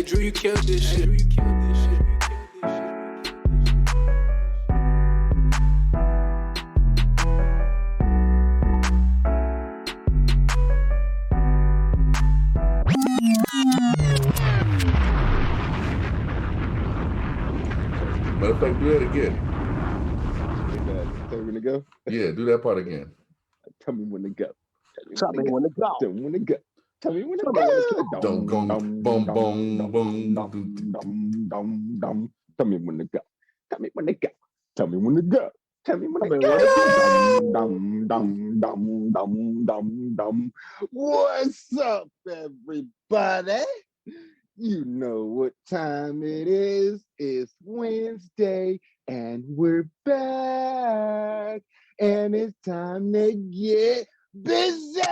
Hey, Drew, you killed this shit. Matter of fact, do that again. Tell me when to go? Yeah, do that part again. Tell me when to go. Tell me when to go. Tell me when to go. Tell me when to Tell go. me when to go. Dum, dum, bum, bum, bum. Tell me when to go. Tell me when to go. Tell me when to go. Tell me when to go. Dum. What's up, everybody? You know what time it is. It's Wednesday, and we're back. And it's time to get busy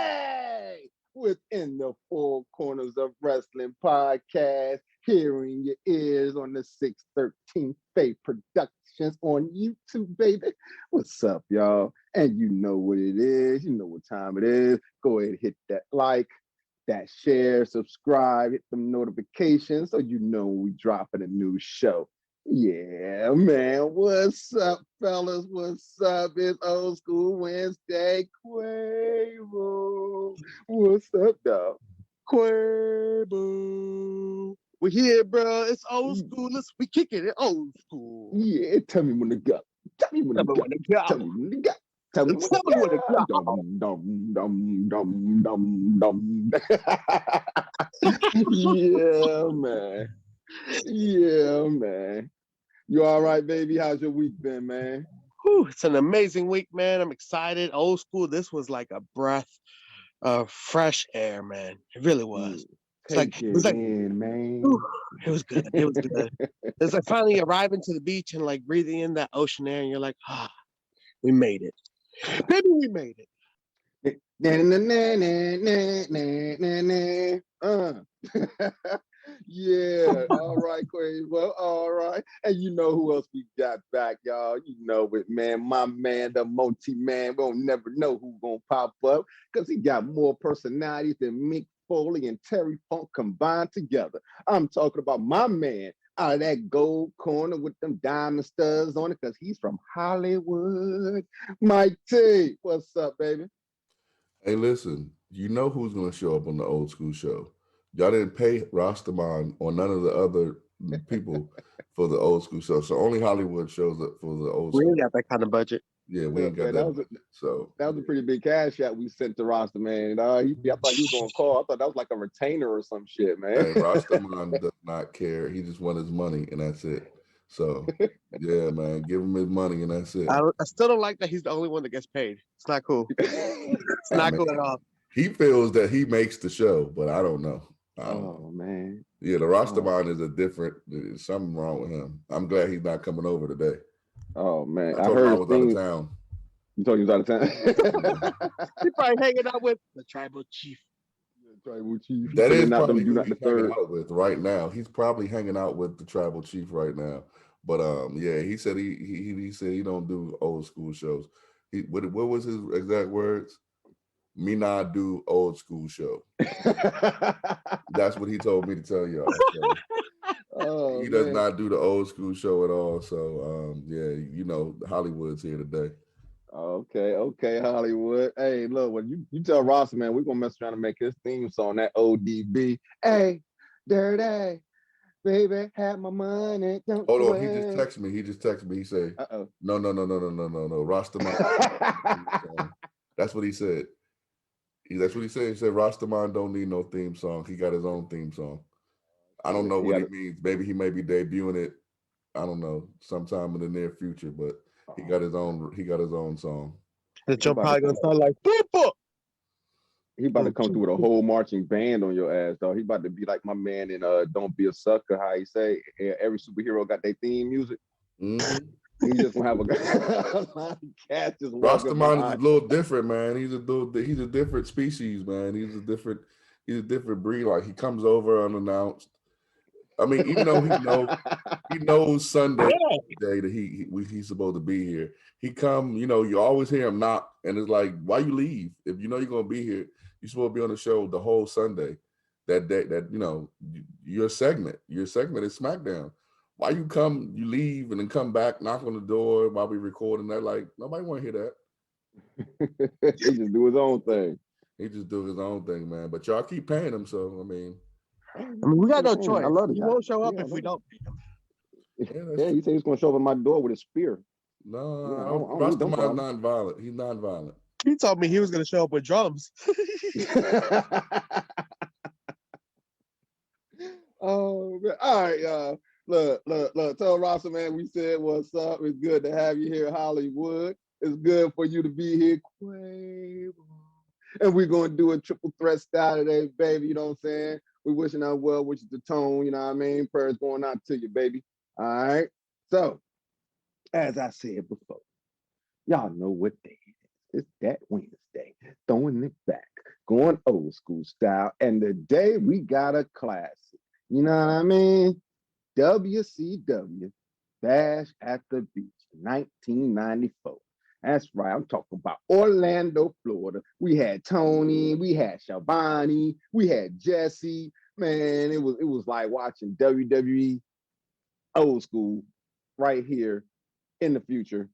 within the Four Corners of Wrestling podcast. Here in your ears on the 613 Faye Productions on YouTube, baby. What's up, y'all? And you know what it is. You know what time it is. Go ahead and hit that like, that share, subscribe, hit them notifications so you know when we dropping a new show. Yeah, man. What's up, fellas? What's up? It's Old School Wednesday. Quavo. What's up, dog? Quabo. We're here, bro. It's old school. We kicking it old school. Yeah, tell me when to go. Tell me when to go. Tell me when to go. Tell me when to go. Dum. Yeah, man. Yeah, man. You all right, baby? How's your week been, man? Whew, it's an amazing week, man. I'm excited. Old school. This was like a breath of fresh air, man. It really was. Take it in, man. Whew, it was good. It was good. It's like finally arriving to the beach and like breathing in that ocean air, and you're like, we made it. Maybe we made it. Yeah, all right, Quavo. All right. And you know who else we got back, y'all? You know it, man. My man, the multi-man. We'll never know who's gonna pop up because he got more personalities than Mick Foley and Terry Funk combined together. I'm talking about my man out of that gold corner with them diamond studs on it because he's from Hollywood. Mike T, what's up, baby? Hey, listen, you know who's going to show up on the Old School show. Y'all didn't pay Rastaman or none of the other people for the Old School show. So only Hollywood shows up for the Old School. We ain't got that kind of budget. Yeah, we ain't got that. That was a pretty big cash out we sent to Rasta, man. I thought he was gonna call. I thought that was like a retainer or some shit, man. Hey, Rastaman does not care. He just wants his money, and that's it. So, yeah, man, give him his money, and that's it. I still don't like that he's the only one that gets paid. It's not cool. It's not cool at all. He feels that he makes the show, but I don't know. Man. Yeah, the Rastaman is a different. There's something wrong with him. I'm glad he's not coming over today. Oh man, I heard I was out of town. You told he was out of town. He probably hanging out with the tribal chief. Tribal chief. That is probably who he's hanging out with right now. He's probably hanging out with the tribal chief right now. But yeah, he said he said he don't do old school shows. What was his exact words? Me not do old school show. That's what he told me to tell y'all. So, he does not do the old school show at all. So yeah, you know, Hollywood's here today. Okay, Hollywood. Hey, look, when you tell Ross, man, we're gonna mess around and make his theme song that ODB. Hey, dirty baby, have my money. Don't Hold on, he just texted me. He said, No, Rastaman. That's what he said. That's what he said. He said Rastaman don't need no theme song. He got his own theme song. I don't know what he means. Maybe he may be debuting it. I don't know, sometime in the near future, but he got his own song. That you're probably gonna sound like people. He about to come through with a whole marching band on your ass, though. He about to be like my man in Don't Be a Sucker, how he say every superhero got their theme music. Mm-hmm. He just gonna have a lot of cats just Rastaman is a little different, man. He's a different species, man. He's a different breed. Like he comes over unannounced. I mean, even though he knows Sunday day that he's supposed to be here. He come, you always hear him knock, and it's like, why you leave? If you know you're gonna be here, you're supposed to be on the show the whole Sunday. that day, that your segment is SmackDown. Why you leave and then come back, knock on the door while we recording that? Like nobody want to hear He just do his own thing. that. He just do his own thing, man. But y'all keep paying him, so I mean, we got no choice. I love the He guy. won't show up if we don't pay him. Yeah, he said he's gonna show up at my door with a spear. No, I don't need Rastaman's non-violent. He's non-violent. He told me he was going to show up with drums. Oh, man. All right, y'all. Look, tell Rasta, man, we said what's up. It's good to have you here in Hollywood. It's good for you to be here, Quavo. And we're going to do a triple threat style today, baby. You know what I'm saying? We wishing out well, which is the tone, you know what I mean? Prayers going out to you, baby. All right? So, as I said before, y'all know what day it is. It's that Wednesday. Throwing it back. Going old school style. And today we got a classic. You know what I mean? WCW Bash at the Beach, 1994. That's right. I'm talking about Orlando, Florida. We had Tony, we had Shabani, we had Jesse. Man, it was like watching WWE old school right here in the future.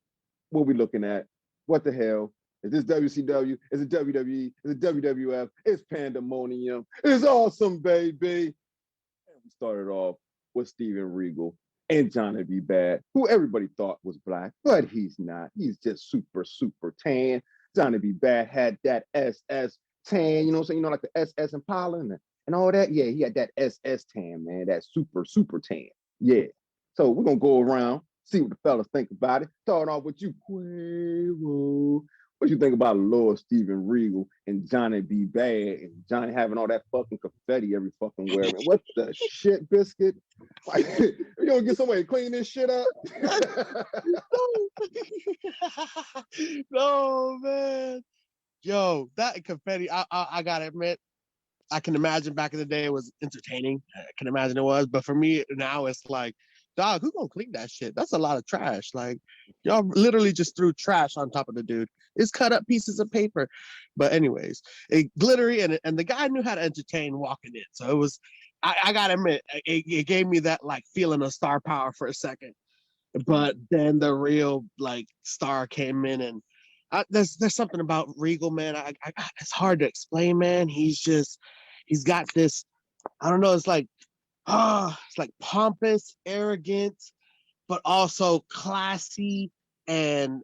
What we looking at? What the hell? Is this WCW? Is it WWE? Is it WWF? It's pandemonium. It's awesome, baby. And we started off with Steven Regal and Johnny B. Bad, who everybody thought was black, but he's not. He's just super, super tan. Johnny B. Bad had that SS tan, you know what I'm saying? You know, like the SS Impala and all that. Yeah, he had that SS tan, man, that super, super tan. Yeah. So we're going to go around, see what the fellas think about it. Starting off with you, Quavo. What you think about Lord Steven Regal and Johnny B. Bad and Johnny having all that fucking confetti every fucking where? Man, what the shit, biscuit? Like, you gonna get somebody to clean this shit up? No, man. Yo, that confetti, I gotta admit, I can imagine back in the day it was entertaining. I can imagine it was, but for me now it's like, dog, who gonna clean that shit? That's a lot of trash. Like, y'all literally just threw trash on top of the dude. It's cut up pieces of paper. But anyways, it glittery and the guy knew how to entertain walking in. So it was, I gotta admit, it gave me that like feeling of star power for a second. But then the real like star came in and there's something about Regal, man. It's hard to explain, man. He's got this, I don't know, it's like pompous, arrogant, but also classy and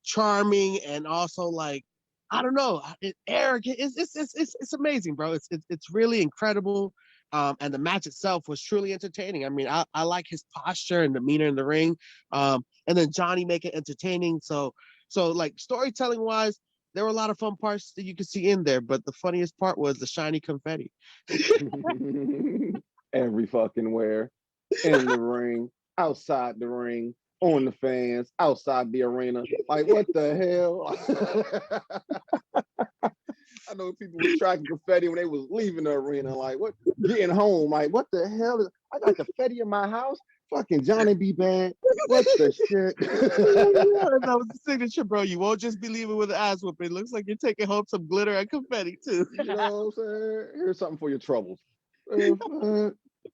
charming, and also like, I don't know, arrogant. It's amazing, bro. It's really incredible. And the match itself was truly entertaining. I mean, I like his posture and demeanor in the ring. And then Johnny make it entertaining. So like storytelling wise, there were a lot of fun parts that you could see in there, but the funniest part was the shiny confetti. Every fucking where. In the ring, outside the ring, on the fans, outside the arena. Like, what the hell? I know people were tracking confetti when they was leaving the arena. Like, what? Getting home. Like, what the hell? I got confetti in my house? Fucking Johnny B. Bad. What the shit? That was the signature, bro. You won't just be leaving with an ass whooping. It looks like you're taking home some glitter and confetti, too. You know what I'm saying? Here's something for your troubles.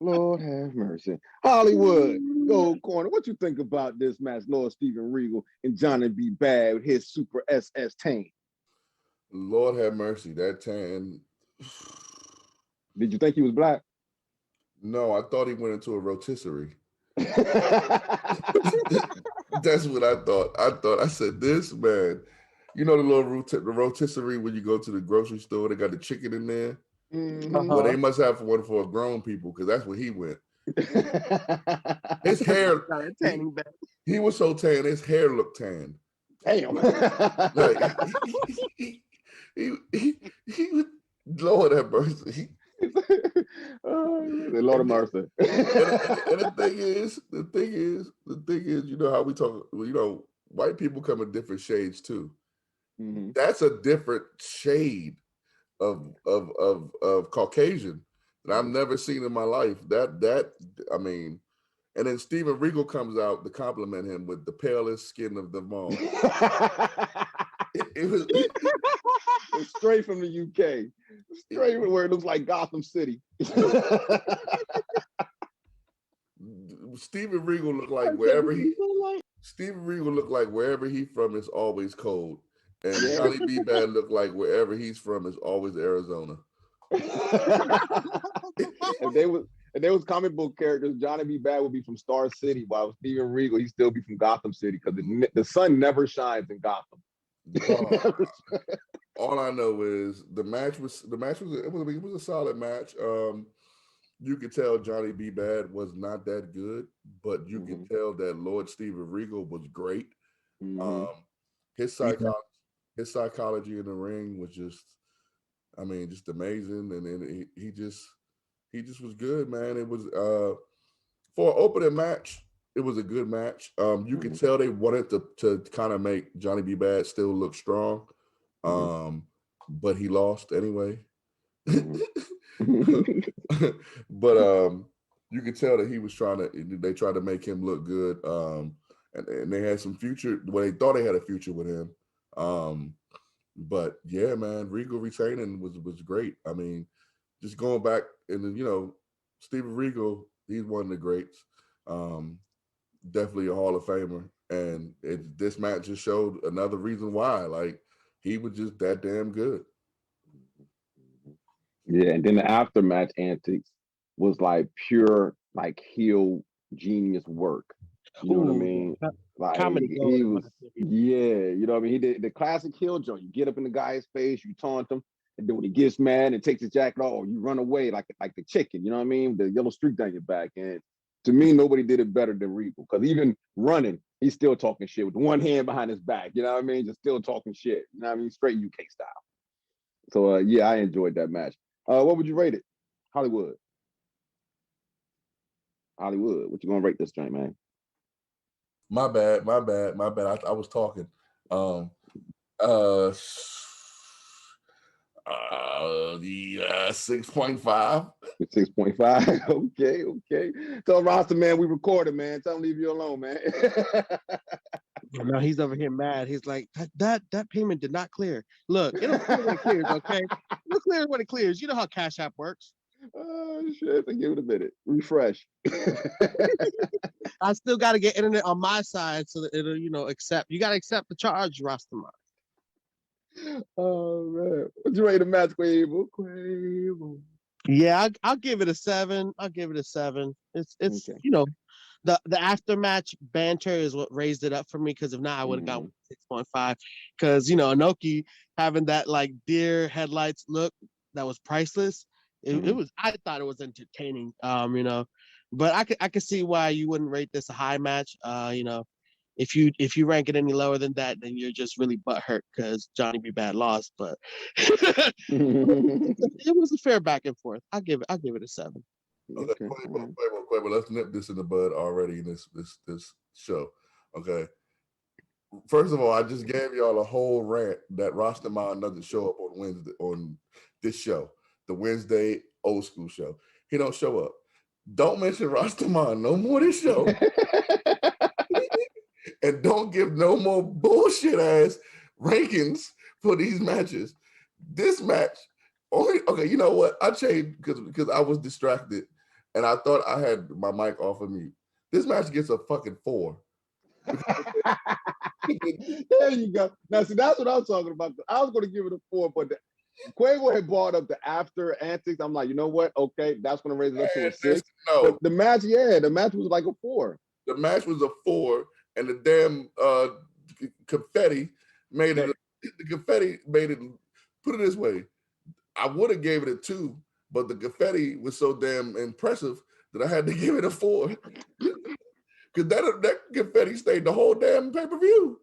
Lord have mercy. Hollywood, Gold Corner. What you think about this match, Lord Steven Regal and Johnny B. Bad with his Super SS tan? Lord have mercy, that tan. Did you think he was black? No, I thought he went into a rotisserie. That's what I thought. I said, this man, you know the little the rotisserie when you go to the grocery store, they got the chicken in there. Mm-hmm. Well, they must have one for grown people because that's where he went. His hair, he was so tan, his hair looked tan. Damn. Like, he Lord have mercy. Lord of mercy. And the thing is, you know how we talk, you know, white people come in different shades too. Mm-hmm. That's a different shade of Caucasian that I've never seen in my life. That I mean, and then Steven Regal comes out to compliment him with the palest skin of them all. It was straight from the UK. Straight where it looks like Gotham City. Steven Regal looked like Steven Regal looked like wherever he's from is always cold. And Johnny B. Bad looked like wherever he's from is always Arizona. If they was comic book characters, Johnny B. Bad would be from Star City, while Steven Regal, he'd still be from Gotham City because the sun never shines in Gotham. All I know is it was a solid match. You could tell Johnny B. Bad was not that good, but you could tell that Lord Steven Regal was great. His psychology in the ring was just amazing, and then he just was good, man. It was for an opening match. It was a good match. You could tell they wanted to kind of make Johnny B. Bad still look strong, but he lost anyway. But you could tell that he was they tried to make him look good, and they had some future. Well, they thought they had a future with him. But yeah, man, Regal retaining was great. I mean, just going back and then, Steven Regal, he's one of the greats. Definitely a Hall of Famer. And this match just showed another reason why. Like, he was just that damn good. Yeah, and then the aftermatch antics was like pure, like heel genius work. You know what I mean? Like comedy. he was, you know what I mean? He did the classic heel joint. You get up in the guy's face, you taunt him, and then when he gets mad and takes his jacket off, you run away like the chicken. You know what I mean? The yellow streak down your back. And to me, nobody did it better than Regal, because even running, he's still talking shit with one hand behind his back. You know what I mean? Just still talking shit. You know what I mean? Straight UK style. So yeah, I enjoyed that match. What would you rate it? Hollywood, what you gonna rate this joint, man? My bad. I was talking. The 6.5. 6.5. Okay. Tell Roster, man, we recorded, man. Tell him leave you alone, man. No, he's over here mad. He's like, that payment did not clear. Look, it'll clear when it clears, okay? It'll clear when it clears. You know how Cash App works. Oh shit! Give it a minute. Refresh. I still got to get internet on my side so that it'll, accept. You got to accept the charge, Rastaman. Oh man, what you rate the match, Quavo? Yeah, I'll give it a 7. It's okay. The aftermatch banter is what raised it up for me, because if not, I would have got 6.5. Because Inoki having that like deer headlights look that was priceless. It was. I thought it was entertaining. But I could see why you wouldn't rate this a high match. If you rank it any lower than that, then you're just really butthurt because Johnny B. Bad lost. But it was a fair back and forth. I'll give it a 7. Okay, Quavo, let's nip this in the bud already in this show. Okay. First of all, I just gave y'all a whole rant that Rastaman doesn't show up on Wednesday on this show, the Wednesday old school show. He don't show up. Don't mention Rastaman no more this show. And don't give no more bullshit ass rankings for these matches. This match only, okay, you know what? I changed because I was distracted and I thought I had my mic off of mute. This match gets a fucking 4. There you go. Now, see, that's what I'm talking about. I was going to give it a 4, but Quavo had brought up the after antics. I'm like, you know what? Okay, that's going to raise it up to a 6. No. But the match was like a 4. The match was a 4, and the damn confetti made it. The confetti made it. Put it this way, I would have gave it a 2, but the confetti was so damn impressive that I had to give it a 4. Because that confetti stayed the whole damn pay-per-view.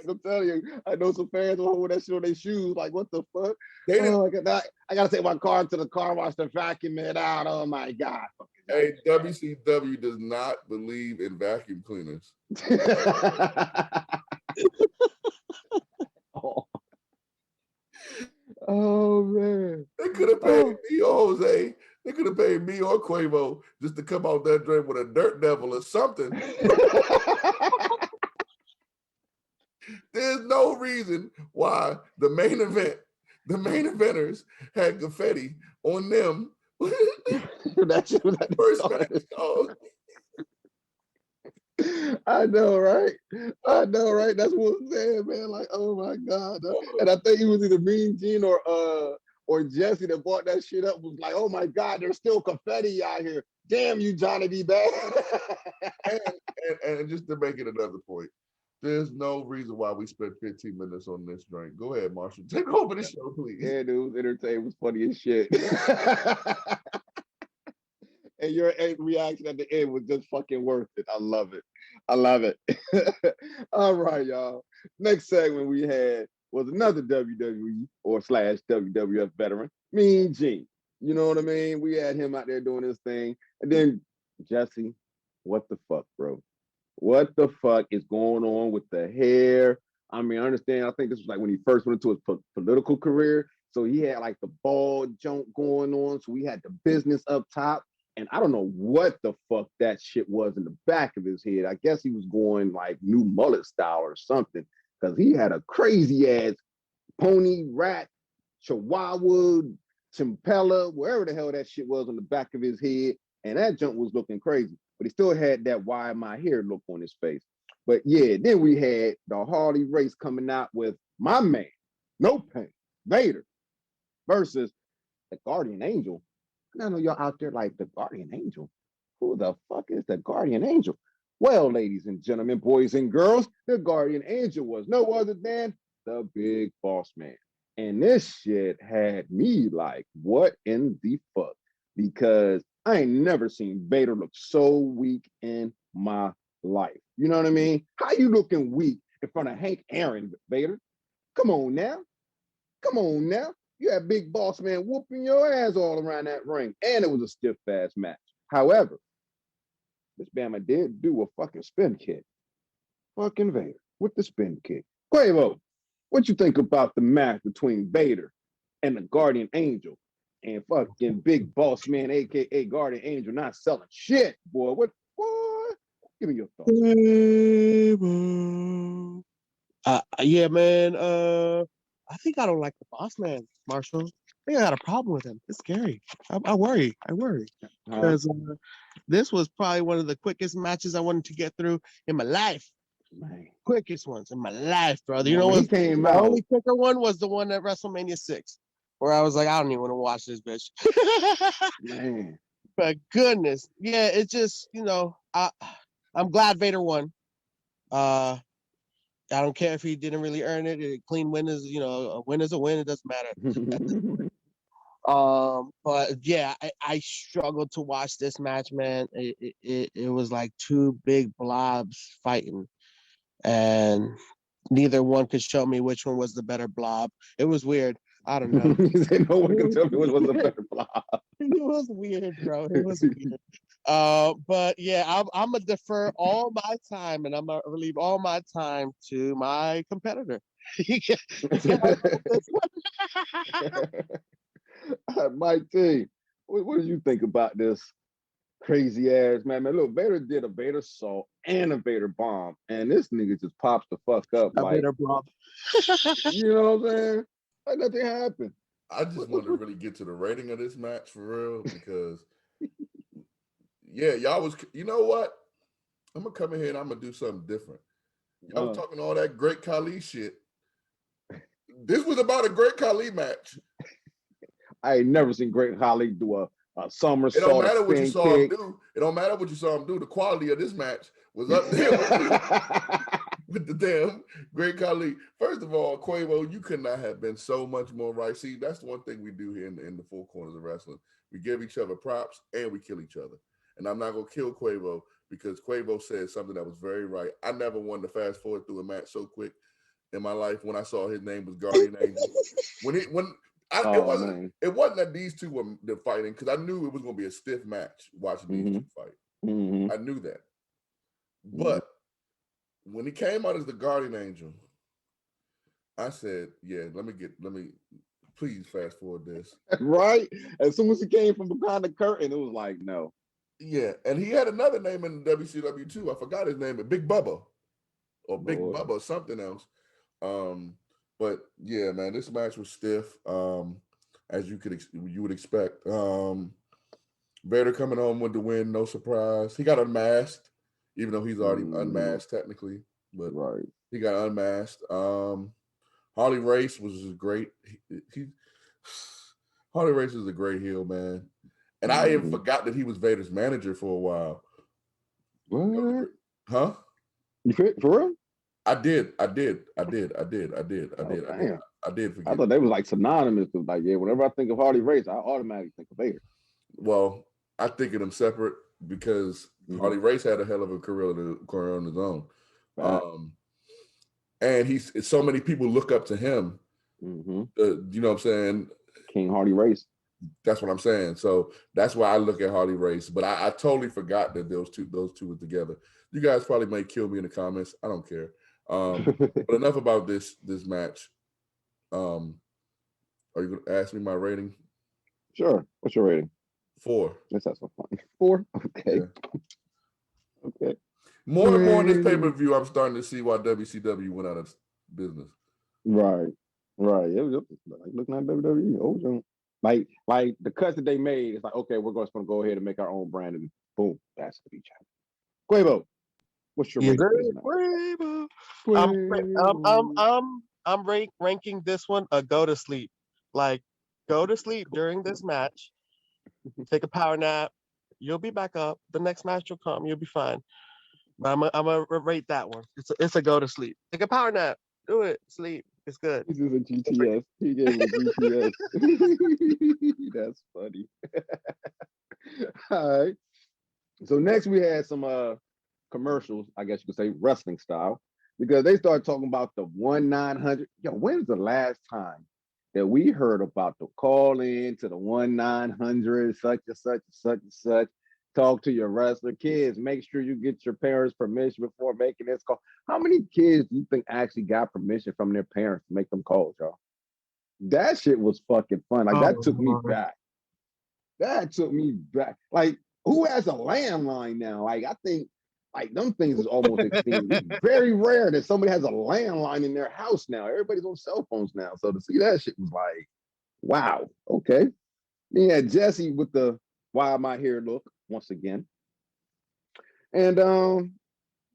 I'm telling you, I know some fans will hold that shit on their shoes. Like, what the fuck? I gotta take my car to the car wash to vacuum it out. Oh my god. Hey, WCW does not believe in vacuum cleaners. Oh man. They could have paid me or Jose. They could have paid me or Quavo just to come out that drink with a dirt devil or something. There's no no reason why the main eventers had confetti on them. That shit was at the First start. match, dog. I know, right? I know, right? That's what I'm saying, man. Like, oh my God. And I think it was either Mean Gene or Jesse that brought that shit up, was like, oh my God, there's still confetti out here. Damn you, Johnny B. Bad. and just to make it another point, there's no reason why we spent 15 minutes on this drink. Go ahead, Marshall. Take over the show, please. Yeah, dude, it was entertaining. It was funny as shit. And your reaction at the end was just fucking worth it. I love it. I love it. All right, y'all. Next segment we had was another WWE or / WWF veteran, Mean Gene. You know what I mean? We had him out there doing his thing. And then Jesse, what the fuck, bro? What the fuck is going on with the hair? I mean, I understand. I think this was like when he first went into his political career. So he had like the bald junk going on. So he had the business up top. And I don't know what the fuck that shit was in the back of his head. I guess he was going like new mullet style or something, because he had a crazy ass pony, rat, chihuahua, chimpella, wherever the hell that shit was on the back of his head. And that junk was looking crazy. But he still had that why my hair look on his face. But yeah, then we had the Harley Race coming out with my man, No Pain, Vader, versus the Guardian Angel. I know y'all out there like, the Guardian Angel. Who the fuck is the Guardian Angel? Well, ladies and gentlemen, boys and girls, the Guardian Angel was no other than the Big Boss Man. And this shit had me like, what in the fuck? Because I ain't never seen Vader look so weak in my life. You know what I mean? How you looking weak in front of Hank Aaron, Vader? Come on now. Come on now. You had Big Boss Man whooping your ass all around that ring. And it was a stiff ass match. However, this Bama did do a fucking spin kick. Fucking Vader with the spin kick. Quavo, what you think about the match between Vader and the Guardian Angel and fucking Big Boss Man, aka Guardian Angel, not selling shit, boy? What? Give me your thoughts. Yeah, man. I think I don't like the Boss Man, Marshall. I think I got a problem with him. It's scary. I worry. Because this was probably one of the quickest matches I wanted to get through in my life. Man. Quickest ones in my life, brother. You Man, know when what? he came The out, only quicker one was the one at WrestleMania 6, where I was like, I don't even want to watch this bitch. man. But goodness, yeah, it just, I'm glad Vader won. I don't care if he didn't really earn it. A clean win is, a win is a win. It doesn't matter. But yeah, I struggled to watch this match, man. It was like two big blobs fighting, and neither one could show me which one was the better blob. It was weird. I don't know. He said no one can tell me what was a better blob. It was weird, bro. It was weird. But yeah, I'm gonna defer all my time, and I'm gonna leave all my time to my competitor. Mike T, what do you think about this crazy ass man? Man, look, Vader did a Vader salt and a Vader bomb, and this nigga just pops the fuck up A like Vader blob. You know what I'm saying? Like nothing happened. I just want to really get to the rating of this match for real, because yeah, y'all was, you know what? I'm gonna come in here and I'm gonna do something different. Y'all was talking all that Great Khali shit. This was about a Great Khali match. I ain't never seen Great Khali do a somersault. It don't matter what you saw him do. It don't matter what you saw him do. The quality of this match was up there with the damn Great Khali. First of all, Quavo, you could not have been so much more right. See, that's the one thing we do here in the four corners of wrestling. We give each other props and we kill each other. And I'm not gonna kill Quavo because Quavo said something that was very right. I never wanted to fast forward through a match so quick in my life when I saw his name was Guardian Angel. It wasn't that these two were fighting, because I knew it was going to be a stiff match watching these two fight. I knew that. But when he came out as the Guardian Angel, I said, yeah, let me please fast forward this. Right? As soon as he came from behind the curtain, it was like, no. Yeah, and he had another name in WCW too. I forgot his name, but Big Bubba or Big Bubba or something else. But yeah, man, this match was stiff. As you would expect. Vader coming home with the win, no surprise. He got unmasked, even though he's already unmasked technically, but Right. he got unmasked. Harley Race was great. He Harley Race is a great heel, man. And I even forgot that he was Vader's manager for a while. What? Huh? You fit for real? I did forget. I thought they was like synonymous with like, yeah, whenever I think of Harley Race, I automatically think of Vader. Well, I think of them separate because Harley Race had a hell of a career on his own. And he's so many people look up to him. You know what I'm saying? King Harley Race. That's what I'm saying. So that's why I look at Harley Race. But I totally forgot that those two were together. You guys probably might kill me in the comments. I don't care. But enough about this match. Are you gonna ask me my rating? Sure. What's your rating? 4. Let's have some fun. 4? Okay. Yeah. Okay. More and more in this pay-per-view, I'm starting to see why WCW went out of business. Right. Yep. Like looking at WWE, like the cuts that they made, it's like, okay, we're just gonna go ahead and make our own brand, and boom, that's the beach. Quavo, what's your rating? Quavo. I'm ranking this one a go to sleep. Like, go to sleep during this match. Take a power nap. You'll be back up. The next match will come. You'll be fine. But I'm gonna rate that one. It's a go to sleep. Take a power nap. Do it. Sleep. It's good. This is a GTS. He gave him a GTS. That's funny. All right. So next we had some commercials, I guess you could say wrestling style, because they started talking about the 1-900. Yo, when's the last time that we heard about the call in to the 1-900 such and such and such and such? Talk to your wrestler kids. Make sure you get your parents' permission before making this call. How many kids do you think actually got permission from their parents to make them calls, y'all? That shit was fucking fun. Like that took me back. That took me back. Like, who has a landline now? Like, I think like them things is almost extinct. It's very rare that somebody has a landline in their house now. Everybody's on cell phones now. So to see that shit was like, wow, okay. Then you had Jesse with the why am I here look once again. And then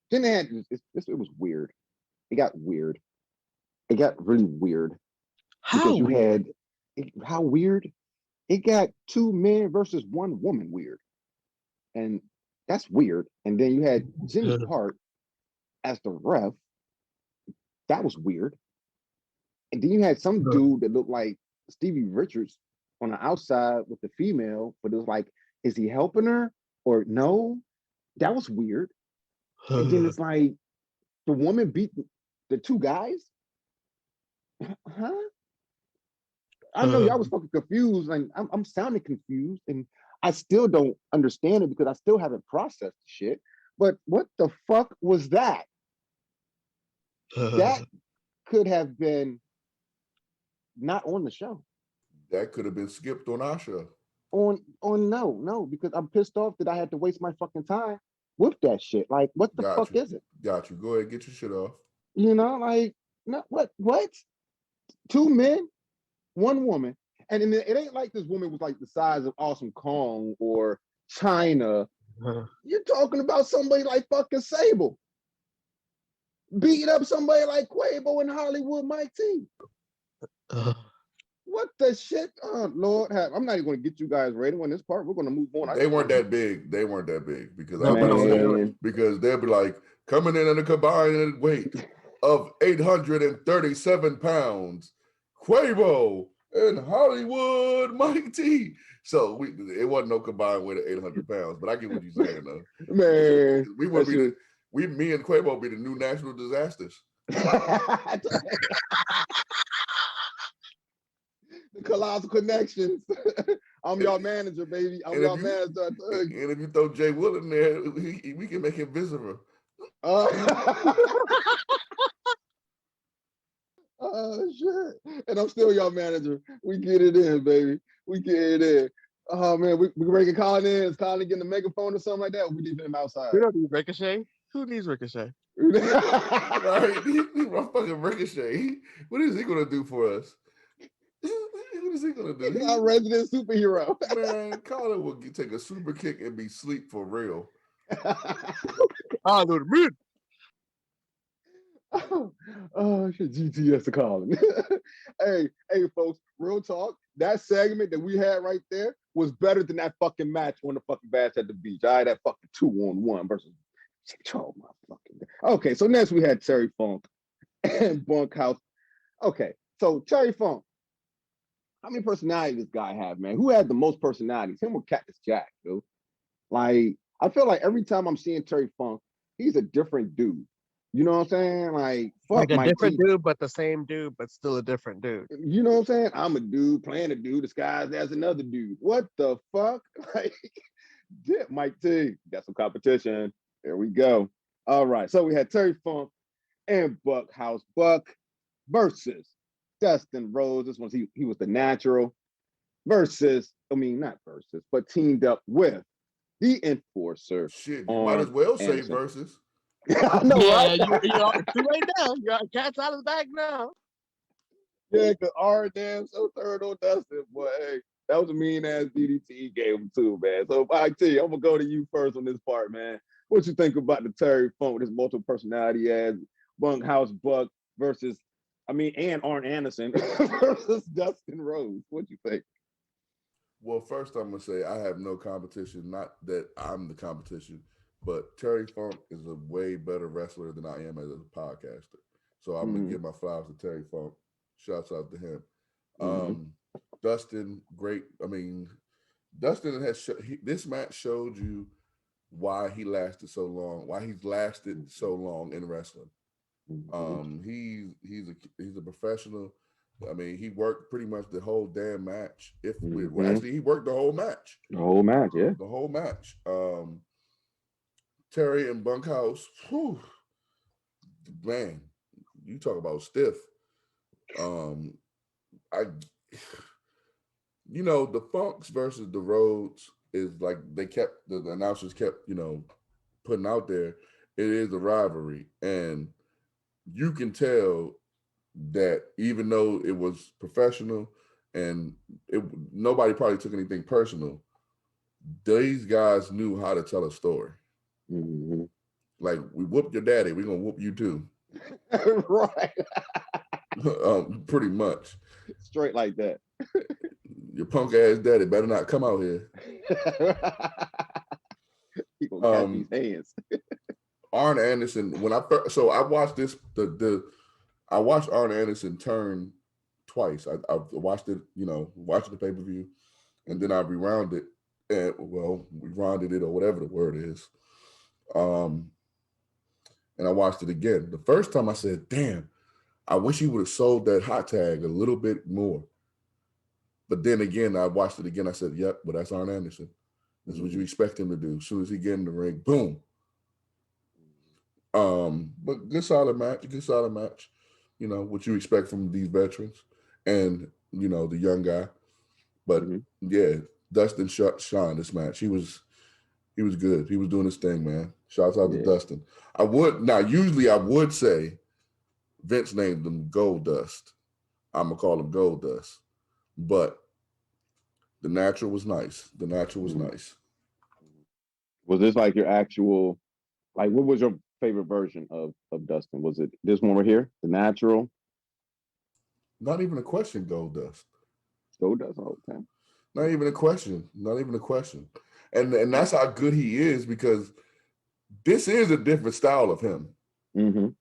they had it was weird. It got weird. It got really weird. How weird? How weird? It got 2 men versus 1 woman weird. And that's weird. And then you had Jimmy Hart as the ref. That was weird. And then you had some dude that looked like Stevie Richards on the outside with the female, but it was like, is he helping her or no? That was weird. And then it's like the woman beat the 2 guys. Huh? I know y'all was fucking confused, and I'm sounding confused, and I still don't understand it because I still haven't processed the shit. But what the fuck was that? That could have been not on the show. That could have been skipped on our show. No, because I'm pissed off that I had to waste my fucking time with that shit. Like, what the fuck is it? Got you. Go ahead, get your shit off. You know, like, no, what? 2 men, 1 woman. And it ain't like this woman was like the size of Awesome Kong or China. You're talking about somebody like fucking Sable. Beating up somebody like Quabo and Hollywood Mike T. What the shit? Oh, Lord, I'm not even going to get you guys rating on this part. We're going to move on. They weren't that big because because they'll be like coming in at a combined weight of 837 pounds. Quavo and Hollywood Mike T. So it wasn't no combined weight of 800 pounds, but I get what you're saying though. Man, we would be me and Quavo be the new national disasters. The colossal connections. I'm y'all manager, baby. I'm y'all manager. And if you throw Jay Will in there, we can make him visitor. Oh shit! And I'm still y'all manager. We get it in, baby. We get it in. Oh man, we ready to call in. Is Colin getting the megaphone or something like that? Or we leaving him outside? We don't need Ricochet. Who needs Ricochet? Right? My fucking Ricochet. What is he gonna do for us? What is he gonna do? Our resident superhero. Man, Colin will take a super kick and be sleep for real. Oh, the mid. Oh shit, GTS to Colin. hey, folks, real talk. That segment that we had right there was better than that fucking match on the fucking Bash at the Beach. All right, that fucking 2-on-1 versus. Oh my fucking God. Okay, so next we had Terry Funk and Bunkhouse. Okay, so Terry Funk. How many personalities this guy have, man? Who had the most personalities? Him or Cactus Jack, dude? Like, I feel like every time I'm seeing Terry Funk, he's a different dude. You know what I'm saying? Like, fuck Like a Mike different T. dude, but the same dude, but still a different dude. You know what I'm saying? I'm a dude playing a dude disguised as another dude. What the fuck? Like, yeah, Mike T. Got some competition. There we go. All right. So we had Terry Funk and Bunkhouse Buck versus Dustin Rhodes. This one, he was the natural. Versus, I mean, not versus, but teamed up with the Enforcer. Shit, you might as well say Anderson. versus. I know, right? You're too late now. You got cat's out of the bag now. Yeah, because R damn so third on Dustin, boy. Hey, that was a mean ass DDT he gave him too, man. So Mike T, I'm gonna go to you first on this part, man. What you think about the Terry Funk with his multiple personality as Bunkhouse Buck versus, and Arn Anderson versus Dustin Rhodes? What you think? Well, first I'm gonna say I have no competition. Not that I'm the competition, but Terry Funk is a way better wrestler than I am as a podcaster. So I'm gonna give my flowers to Terry Funk. Shouts out to him. Dustin, great. I mean, Dustin has this match showed you why he lasted so long. Why he's lasted so long in wrestling. He's a professional. I mean, he worked pretty much the whole damn match. Actually, he worked the whole match. The whole match, yeah. The whole match. Terry and Bunkhouse, whew, man, you talk about stiff. The Funks versus the Rhodes is like the announcers kept, putting out there. It is a rivalry, and you can tell that even though it was professional and nobody probably took anything personal, these guys knew how to tell a story. Like, we whooped your daddy, we're gonna whoop you too. Right. Pretty much. Straight like that. Your punk ass daddy better not come out here. He gonna catch these hands. Arn Anderson, I watched this, I watched Arn Anderson turn twice. I watched it, watched the pay-per-view, and then I rewound it, rewounded it or whatever the word is. And I watched it again. The first time I said, damn, I wish he would have sold that hot tag a little bit more. But then again, I watched it again. I said, yep, but that's Arn Anderson. This is what you expect him to do. As soon as he get in the ring, boom. But good solid match. What you expect from these veterans and, the young guy. But yeah, Dustin shone this match. He was good. He was doing his thing, man. Shouts out to Dustin. Usually I would say Vince named him Gold Dust. I'm going to call him Gold Dust. But the natural was nice. Nice. Was this like your actual, what was your favorite version of Dustin? Was it this one right here, the natural? Not even a question, Gold Dust. Gold Dust all the time. Not even a question. And that's how good he is, because this is a different style of him.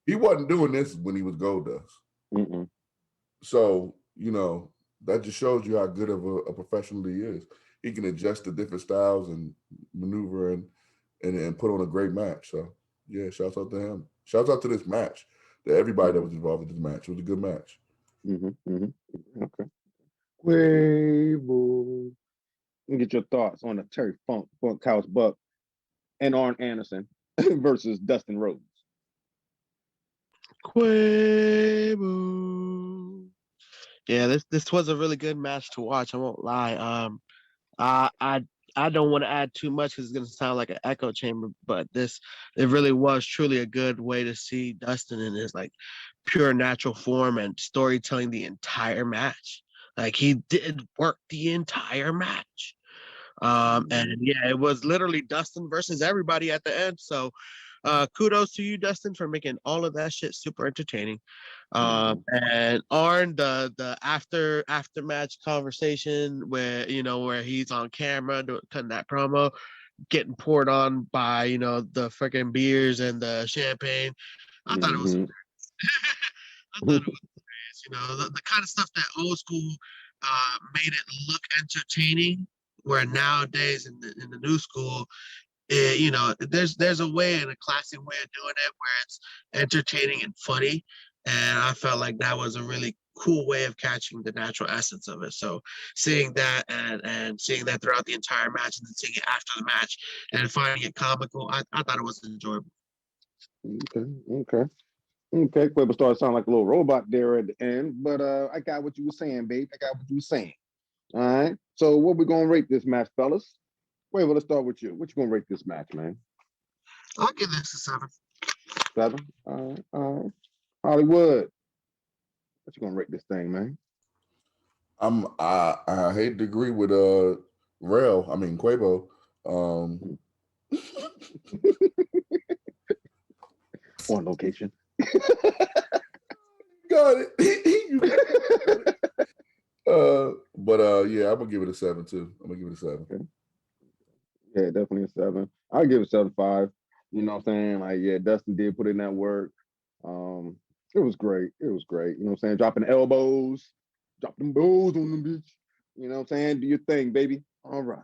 He wasn't doing this when he was Gold Dust. So, that just shows you how good of a professional he is. He can adjust to different styles and maneuver and put on a great match. So, yeah, shouts out to him. Shouts out to this match, to everybody that was involved in this match. It was a good match. Okay. Quavo. Get your thoughts on the Terry Funk, Bunkhouse Buck, and Arn Anderson versus Dustin Rhodes. Quavo. Yeah, this was a really good match to watch. I won't lie. I I don't want to add too much because it's going to sound like an echo chamber, but it really was truly a good way to see Dustin in his like pure natural form and storytelling the entire match. Like he did work the entire match. And yeah, it was literally Dustin versus everybody at the end. So kudos to you, Dustin, for making all of that shit super entertaining. And Arn, the after match conversation where where he's on camera cutting that promo, getting poured on by the freaking beers and the champagne. I thought it was I thought it was hilarious. The kind of stuff that old school made it look entertaining, where nowadays in the new school, there's a way and a classic way of doing it where it's entertaining and funny. And I felt like that was a really cool way of catching the natural essence of it. So seeing that and seeing that throughout the entire match and then seeing it after the match and finding it comical, I thought it was enjoyable. Okay. Quavo started sounding like a little robot there at the end, but I got what you were saying, babe. I got what you were saying. All right. So what we gonna rate this match, fellas? Quavo, let's start with you. What you gonna rate this match, man? I'll give this a 7. 7? All right. Hollywood, what you gonna rate this thing, man? I hate to agree with Quavo. On location. Got it. Yeah, I'm gonna give it a 7 too. I'm gonna give it a 7. Okay. Yeah, definitely a 7. I'll give it 7.5. You know what I'm saying? Like, yeah, Dustin did put in that work. It was great. You know what I'm saying? Dropping elbows, dropping bows on them, bitch. You know what I'm saying? Do your thing, baby. All right.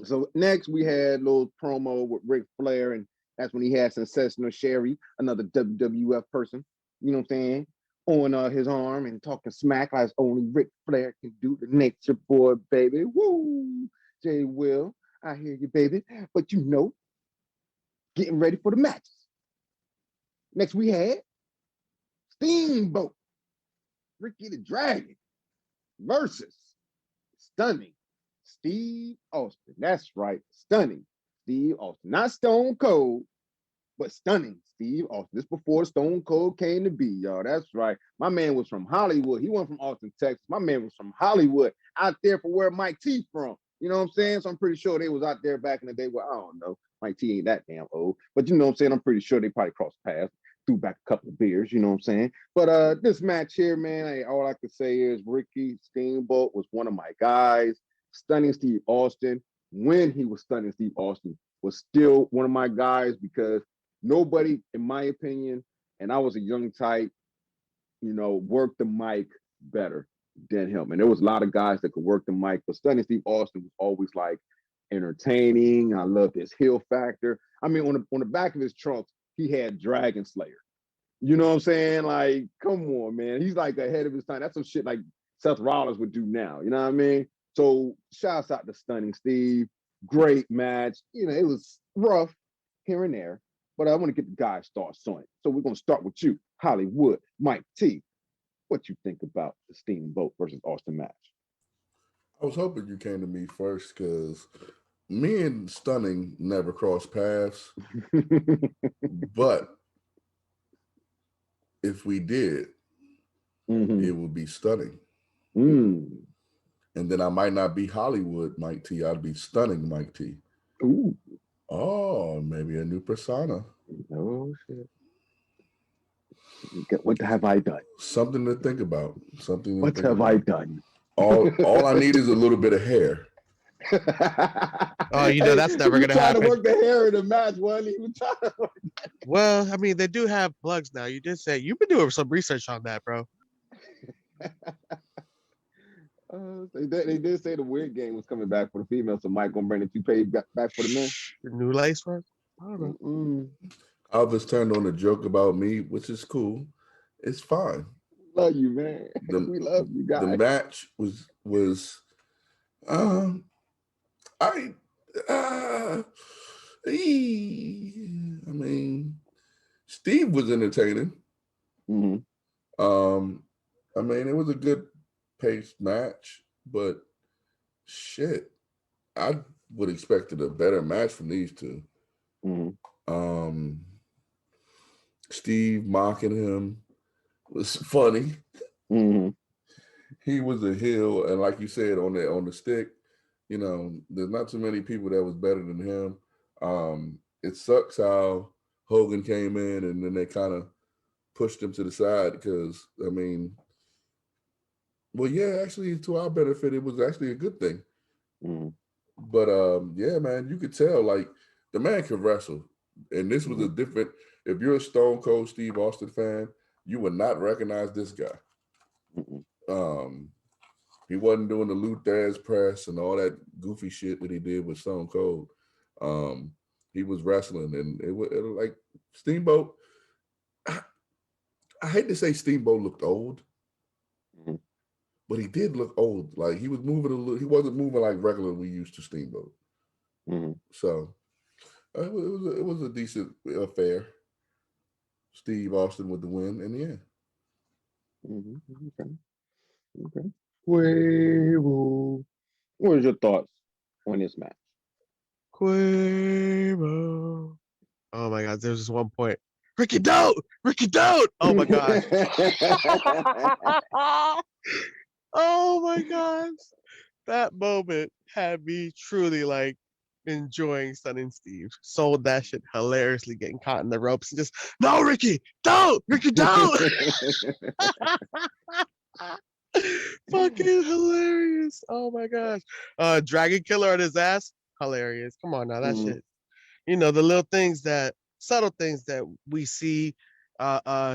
So next we had a little promo with Ric Flair, and that's when he had Sensational Sherry, another WWF person, you know what I'm saying, on his arm and talking smack like only Ric Flair can do. The Nature Boy, baby. Woo! Jay Will, I hear you, baby. But getting ready for the matches. Next we had Steamboat, Ricky the Dragon versus Stunning Steve Austin. That's right, Stunning Steve Austin. Not Stone Cold, but Stunning Steve Austin. This before Stone Cold came to be, y'all. That's right. My man was from Hollywood. He wasn't from Austin, Texas. My man was from Hollywood, out there for where Mike T from. You know what I'm saying? So I'm pretty sure they was out there back in the day where, I don't know, Mike T ain't that damn old. But you know what I'm saying? I'm pretty sure they probably crossed paths, threw back a couple of beers, you know what I'm saying? But this match here, man, all I can say is Ricky Steamboat was one of my guys. Stunning Steve Austin, when he was Stunning Steve Austin, was still one of my guys because nobody, in my opinion, and I was a young type, worked the mic better than him. And there was a lot of guys that could work the mic, but Stunning Steve Austin was always like entertaining. I loved his heel factor. I mean, on the back of his trunks, he had Dragon Slayer. You know what I'm saying? Like, come on, man. He's like ahead of his time. That's some shit like Seth Rollins would do now. You know what I mean? So shouts out to Stunning Steve. Great match. It was rough here and there, but I want to get the guys' thoughts on it. So we're going to start with you, Hollywood, Mike T. What you think about the Steamboat versus Austin match? I was hoping you came to me first because me and Stunning never crossed paths. But if we did, it would be Stunning. And then I might not be Hollywood Mike T. I'd be Stunning Mike T. Ooh. Oh, maybe a new persona. Oh, shit. What have I done? Something to think about. What have I done? All I need is a little bit of hair. Oh, that's never gonna happen. Trying to work the hair in the match, wasn't he? Well, I mean, they do have plugs now. You did say you've been doing some research on that, bro. They did say the weird game was coming back for the female, so Mike gonna bring the toupee back for the men. New lace work? I don't know. Elvis turned on a joke about me, which is cool. It's fine. Love you, man. We love you guys. The match was I mean, Steve was entertaining. I mean, it was a good paced match, but shit, I would expected a better match from these two. Mm-hmm. Steve mocking him was funny. Mm-hmm. He was a heel, and like you said, on the stick, you know, there's not too many people that was better than him. It sucks how Hogan came in and then they kind of pushed him to the side because I mean, well, yeah, actually, to our benefit, it was actually a good thing. Mm-hmm. But yeah, man, you could tell like the man could wrestle, and this was a different. If you're a Stone Cold Steve Austin fan, you would not recognize this guy. Um, he wasn't doing the Luthez press and all that goofy shit that he did with Stone Cold. Um, he was wrestling, and it was like Steamboat. I hate to say Steamboat looked old, Mm-hmm. but he did look old. Like he was moving a little. He wasn't moving like regular we used to Steamboat. Mm-hmm. So it was a decent affair. Steve Austin with the win in the end. Mm-hmm. Okay. Okay. Quavo. What was your thoughts on this match? Quavo. Oh my God, there's this one point. Ricky Dote! Ricky Dote! Oh my gosh. Oh my gosh. That moment had me truly like enjoying Stunning Steve. Sold that shit hilariously, getting caught in the ropes and just, no, Ricky, don't! Ricky, don't! Fucking hilarious. Oh my gosh. Dragon Killer on his ass. Hilarious. Come on now, that shit. You know, the little things that subtle things that we see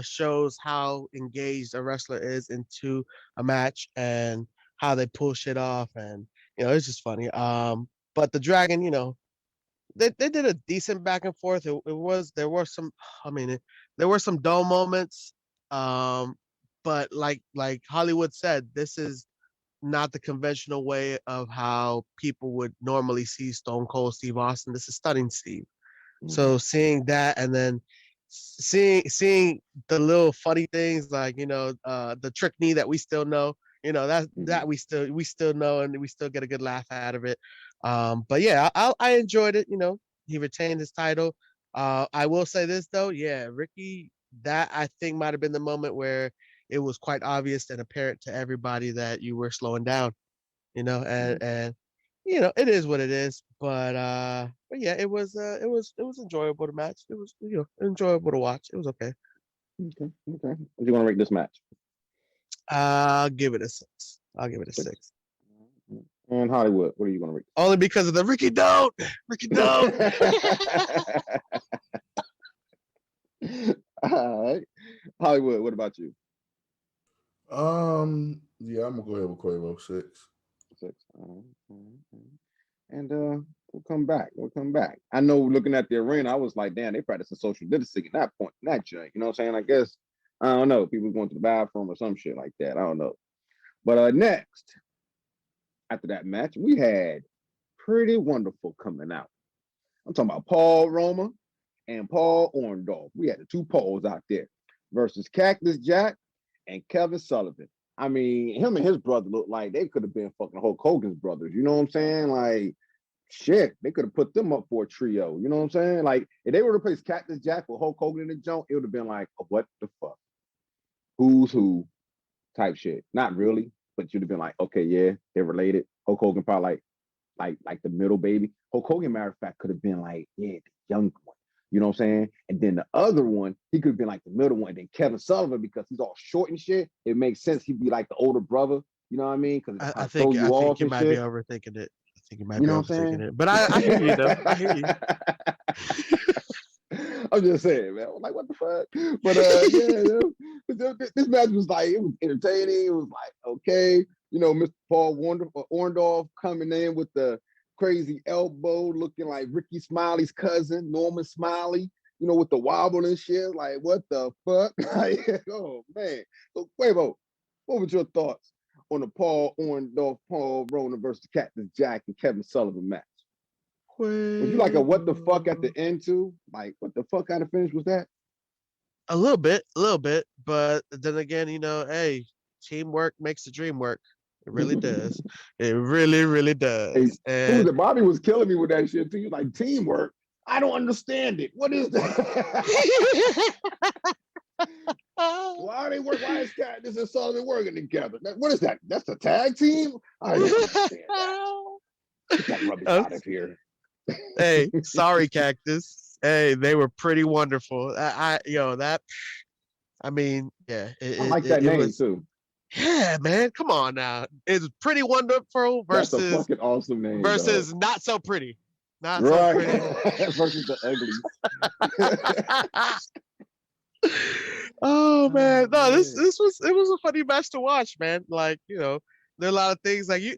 shows how engaged a wrestler is into a match and how they pull shit off, and you know, it's just funny. But the Dragon, you know, they did a decent back and forth. It was there were some, I mean, there were some dull moments. Um, but like Hollywood said, this is not the conventional way of how people would normally see Stone Cold Steve Austin. This is Stunning Steve. So seeing that, and then seeing the little funny things like, you know, the trick knee that we still know, you know, that we still know, and we still get a good laugh out of it. But yeah, I enjoyed it. You know, he retained his title. I will say this though, yeah, Ricky, that I think might have been the moment where it was quite obvious and apparent to everybody that you were slowing down. You know, and you know, it is what it is. But yeah, it was enjoyable to match. It was, you know, enjoyable to watch. It was okay. Okay. Okay. What you want to rate this match? I'll give it a 6. I'll give it a 6. 6. And Hollywood, what are you going to rate? Only because of the Ricky Dote. Ricky Dote. All right. Hollywood, what about you? Yeah, I'm gonna go ahead with Quavo 6. 6. And we'll come back. We'll come back. I know looking at the arena, I was like, damn, they practicing social distancing at that point, in that joint. You know what I'm saying? I guess, I don't know, people going to the bathroom or some shit like that. I don't know. But next, after that match, we had Pretty Wonderful coming out. I'm talking about Paul Roma and Paul Orndorff. We had the two Pauls out there versus Cactus Jack and Kevin Sullivan. I mean, him and his brother looked like they could have been fucking Hulk Hogan's brothers. You know what I'm saying? Like, shit, they could have put them up for a trio. You know what I'm saying? Like, if they were to replace Cactus Jack with Hulk Hogan in the joint, it would have been like, oh, what the fuck? Who's who type shit. Not really, but you'd have been like, okay, yeah, they're related. Hulk Hogan probably like the middle baby. Hulk Hogan, matter of fact, could have been like, yeah, the young one. You know what I'm saying? And then the other one, he could have been like the middle one. And then Kevin Sullivan, because he's all short and shit, it makes sense he'd be like the older brother. You know what I mean? Because I I throw think you I think off you and might be shit. overthinking it. I think you might You be know what I'm overthinking saying? it. But I hear you though. I hear you. I'm just saying, man. I'm like, what the fuck? But yeah, this match was like, it was entertaining. It was like, okay, you know, Mr. Paul Orndorff coming in with the crazy elbow, looking like Ricky Smiley's cousin, Norman Smiley, you know, with the wobble and shit. Like, what the fuck? Like, oh man. So Quavo, what was your thoughts on the Paul Orndorff, Paul Ronan versus Cactus Jack and Kevin Sullivan match? Was you like a what the fuck at the end too? Like, what the fuck kind of finish was that? A little bit. But then again, you know, hey, teamwork makes the dream work. It really does. It really, really Hey, does. who was And it? Bobby was killing me with that shit too. Like teamwork. I don't understand it. What is that? Why are they work? Why is Cactus and Sullivan working together? What is that? That's the tag team? I don't understand that. Get that rubbish out of here. Hey, sorry, Cactus. Hey, they were pretty wonderful. I mean, yeah, I like that it name was. too. Yeah, man, come on now. It's pretty wonderful That's a fucking awesome name, versus dog. not so pretty. Not so Right. pretty. Versus the uglies. Oh man, no, man. this was it was a funny match to watch, man. Like there are a lot of things like you.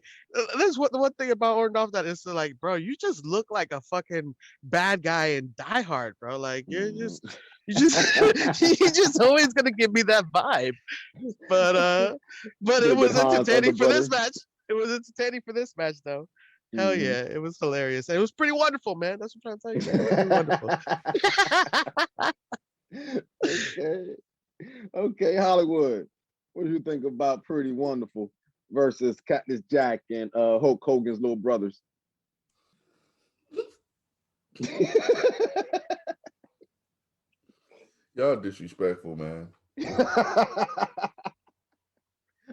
That's what the one thing about Orndorff that is like, bro, you just look like a fucking bad guy in Die Hard, bro. Like you just you just always gonna give me that vibe. But it was entertaining for this match. It was entertaining for this match, though. Hell yeah, it was hilarious. And it was pretty wonderful, man. That's what I'm trying to tell you, man. It was pretty wonderful. Okay, Hollywood. What do you think about Pretty Wonderful versus Cactus Jack and Hulk Hogan's little brothers? Y'all disrespectful, man.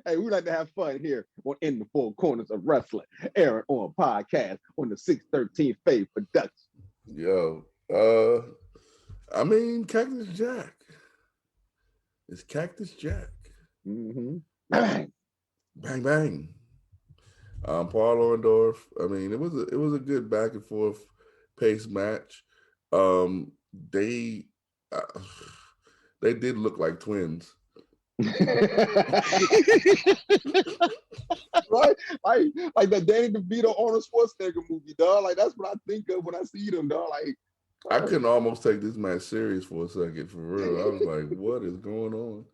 Hey, we like to have fun here on In the Four Corners of Wrestling, airing on podcast on the 613 Faye production. Yo, I mean, Cactus Jack. It's Cactus Jack. Mm-hmm. Bang. Bang bang. Paul Orndorff. I mean, it was a good back and forth pace match. They did look like twins. Right? Like that Danny DeVito Arnold Schwarzenegger movie, dog. Like that's what I think of when I see them, dog. Like I couldn't almost take this match serious for a second, for real. I was like, what is going on?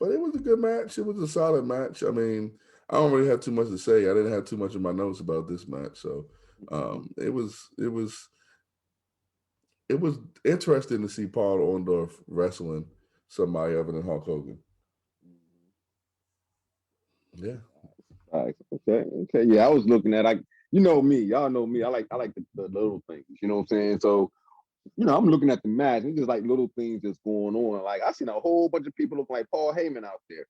But it was a good match. It was a solid match. I mean, I don't really have too much to say. I didn't have too much in my notes about this match. So it was interesting to see Paul Orndorff wrestling somebody other than Hulk Hogan. Yeah. Okay. Yeah, I was looking at you know me, y'all know me. I like the little things, you know what I'm saying? So, I'm looking at the match, and just like little things that's going on. Like I seen a whole bunch of people looking like Paul Heyman out there.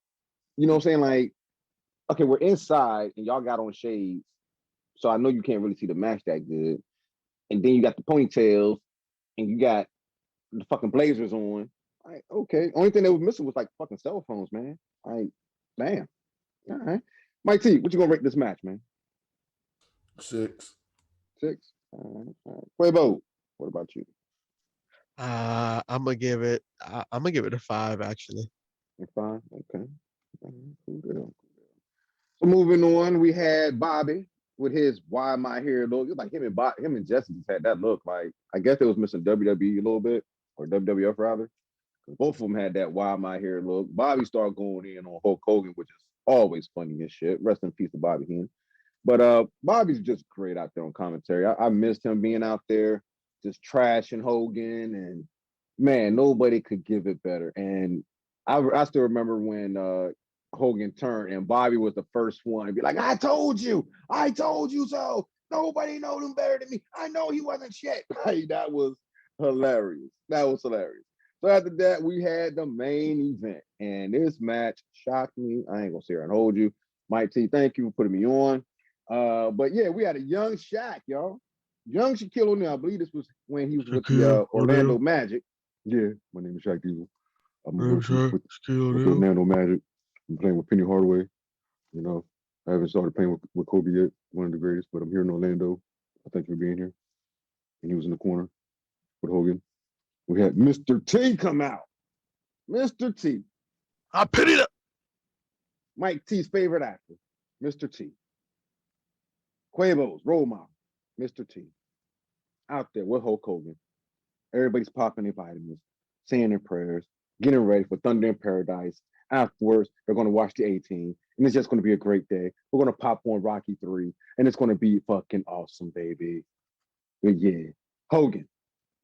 You know what I'm saying? Like, okay, we're inside and y'all got on shades. So I know you can't really see the match that good. And then you got the ponytails and you got the fucking blazers on. Like, okay. Only thing that was missing was like fucking cell phones, man. Like, damn. All right. Mike T, what you gonna rate this match, man? 6. 6. All right. Quavo, what about you? I'm gonna give it a 5, actually. 5. Okay. Cool deal. So moving on, we had Bobby with his "Why Am I Here" look. It's like him and Jesse just had that look. Like I guess they was missing WWE a little bit, or WWF rather. Both of them had that "Why Am I Here" look. Bobby started going in on Hulk Hogan, which is always funny as shit. Rest in peace to Bobby Heenan. But Bobby's just great out there on commentary. I missed him being out there just trashing Hogan, and man, nobody could give it better. And I still remember when Hogan turned and Bobby was the first one to be like, I told you so. Nobody know him better than me. I know he wasn't shit. Like, that was hilarious. So after that, we had the main event. And this match shocked me. I ain't gonna sit here and hold you. Mike T, thank you for putting me on. But yeah, we had a young Shaq, y'all. Young Shaquille O'Neal. I believe this was when he was with the Orlando Magic. Yeah, my name is Shaq Diesel. I'm with Orlando Magic. I'm playing with Penny Hardaway. I haven't started playing with Kobe yet, one of the greatest, but I'm here in Orlando. I thank you for being here. And he was in the corner with Hogan. We had Mr. T come out. Mr. T. I pity that. Mike T's favorite actor, Mr. T. Quavo's role model, Mr. T. Out there with Hulk Hogan. Everybody's popping their vitamins, saying their prayers, getting ready for Thunder in Paradise. Afterwards, they're going to watch the 18, and it's just going to be a great day. We're going to pop on Rocky 3, and it's going to be fucking awesome, baby. But yeah, Hogan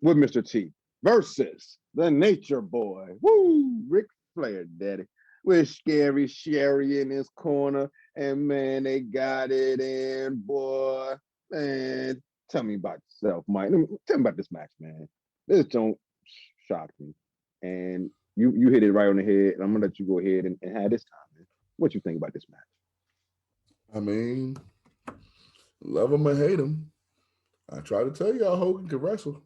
with Mr. T versus the Nature Boy. Woo! Ric Flair, daddy. with Scary Sherry in his corner. And man, they got it in, boy. Man, tell me about yourself, Mike. Tell me about this match, man. This don't shock me. And you hit it right on the head. And I'm gonna let you go ahead and have this time, man. What you think about this match? I mean, love him or hate him, I try to tell y'all Hogan can wrestle.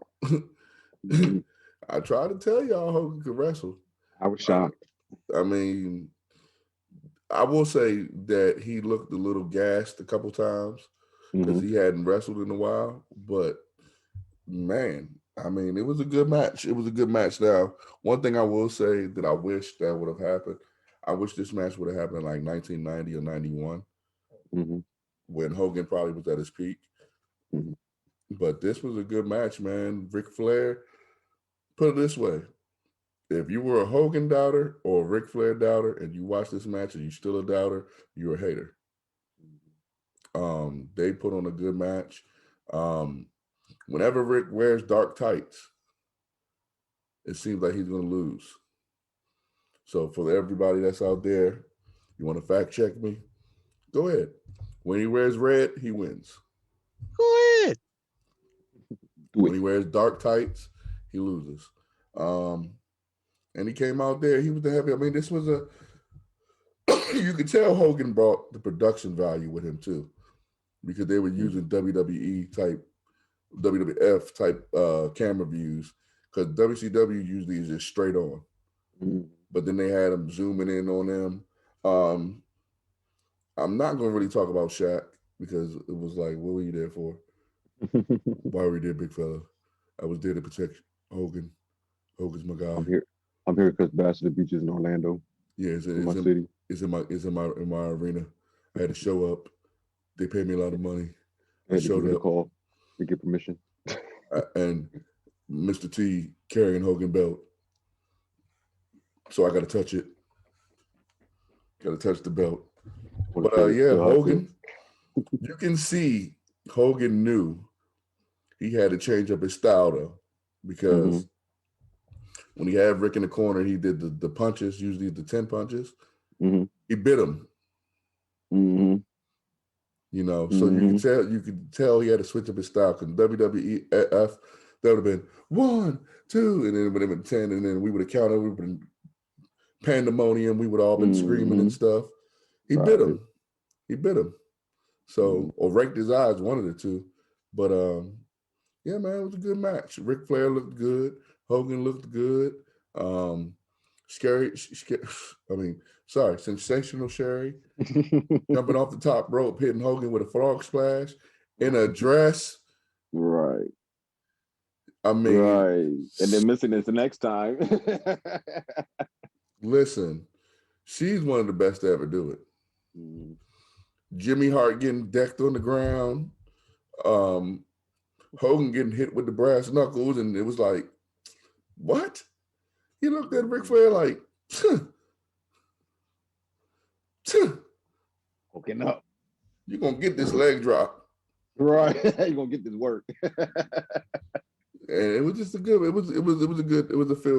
I try to tell y'all Hogan can wrestle. I was shocked. I mean, I will say that he looked a little gassed a couple times because he hadn't wrestled in a while. But man, I mean, it was a good match. It was a good match. Now, one thing I will say that I wish that would have happened, I wish this match would have happened in like 1990 or 91 when Hogan probably was at his peak. But this was a good match, man. Ric Flair, put it this way. If you were a Hogan doubter or a Ric Flair doubter and you watch this match and you're still a doubter, you're a hater. They put on a good match. Whenever Rick wears dark tights, it seems like he's going to lose. So for everybody that's out there, you want to fact check me? Go ahead. When he wears red, he wins. Go ahead. When he wears dark tights, he loses. And he came out there. He was the heavy. I mean, this was a. You could tell Hogan brought the production value with him too, because they were using WWE type, WWF type camera views. Because WCW usually is just straight on, but then they had them zooming in on them. I'm not going to really talk about Shaq because it was like, what were you there for? Why were you there, big fella? I was there to protect Hogan. Hogan's my guy. I'm here because Bastard Beach is in Orlando. Yeah, it's in my city. It's in my arena. I had to show up. They paid me a lot of money. I showed up. Call to get permission. And Mr. T carrying Hogan belt, so I got to touch it. Got to touch the belt. But Hogan. You can see Hogan knew he had to change up his style though, because when he had Rick in the corner, he did the punches, usually the 10 punches. He bit him. You know, so you could tell he had to switch up his style. Because WWF, that would have been 1, 2, and then it would have been 10, and then we would have counted. We would have been pandemonium. We would all been screaming and stuff. He bit him. He bit him. So, or raked his eyes, one of the two. But yeah, man, it was a good match. Ric Flair looked good. Hogan looked good. Sensational Sherry jumping off the top rope, hitting Hogan with a frog splash in a dress. Right. I mean, right. And then missing it the next time. Listen, she's one of the best to ever do it. Jimmy Hart getting decked on the ground. Hogan getting hit with the brass knuckles, and it was like, what? He looked at Ric Flair like, hooking up. You're gonna get this leg drop. Right. You're gonna get this work. And it was just a feel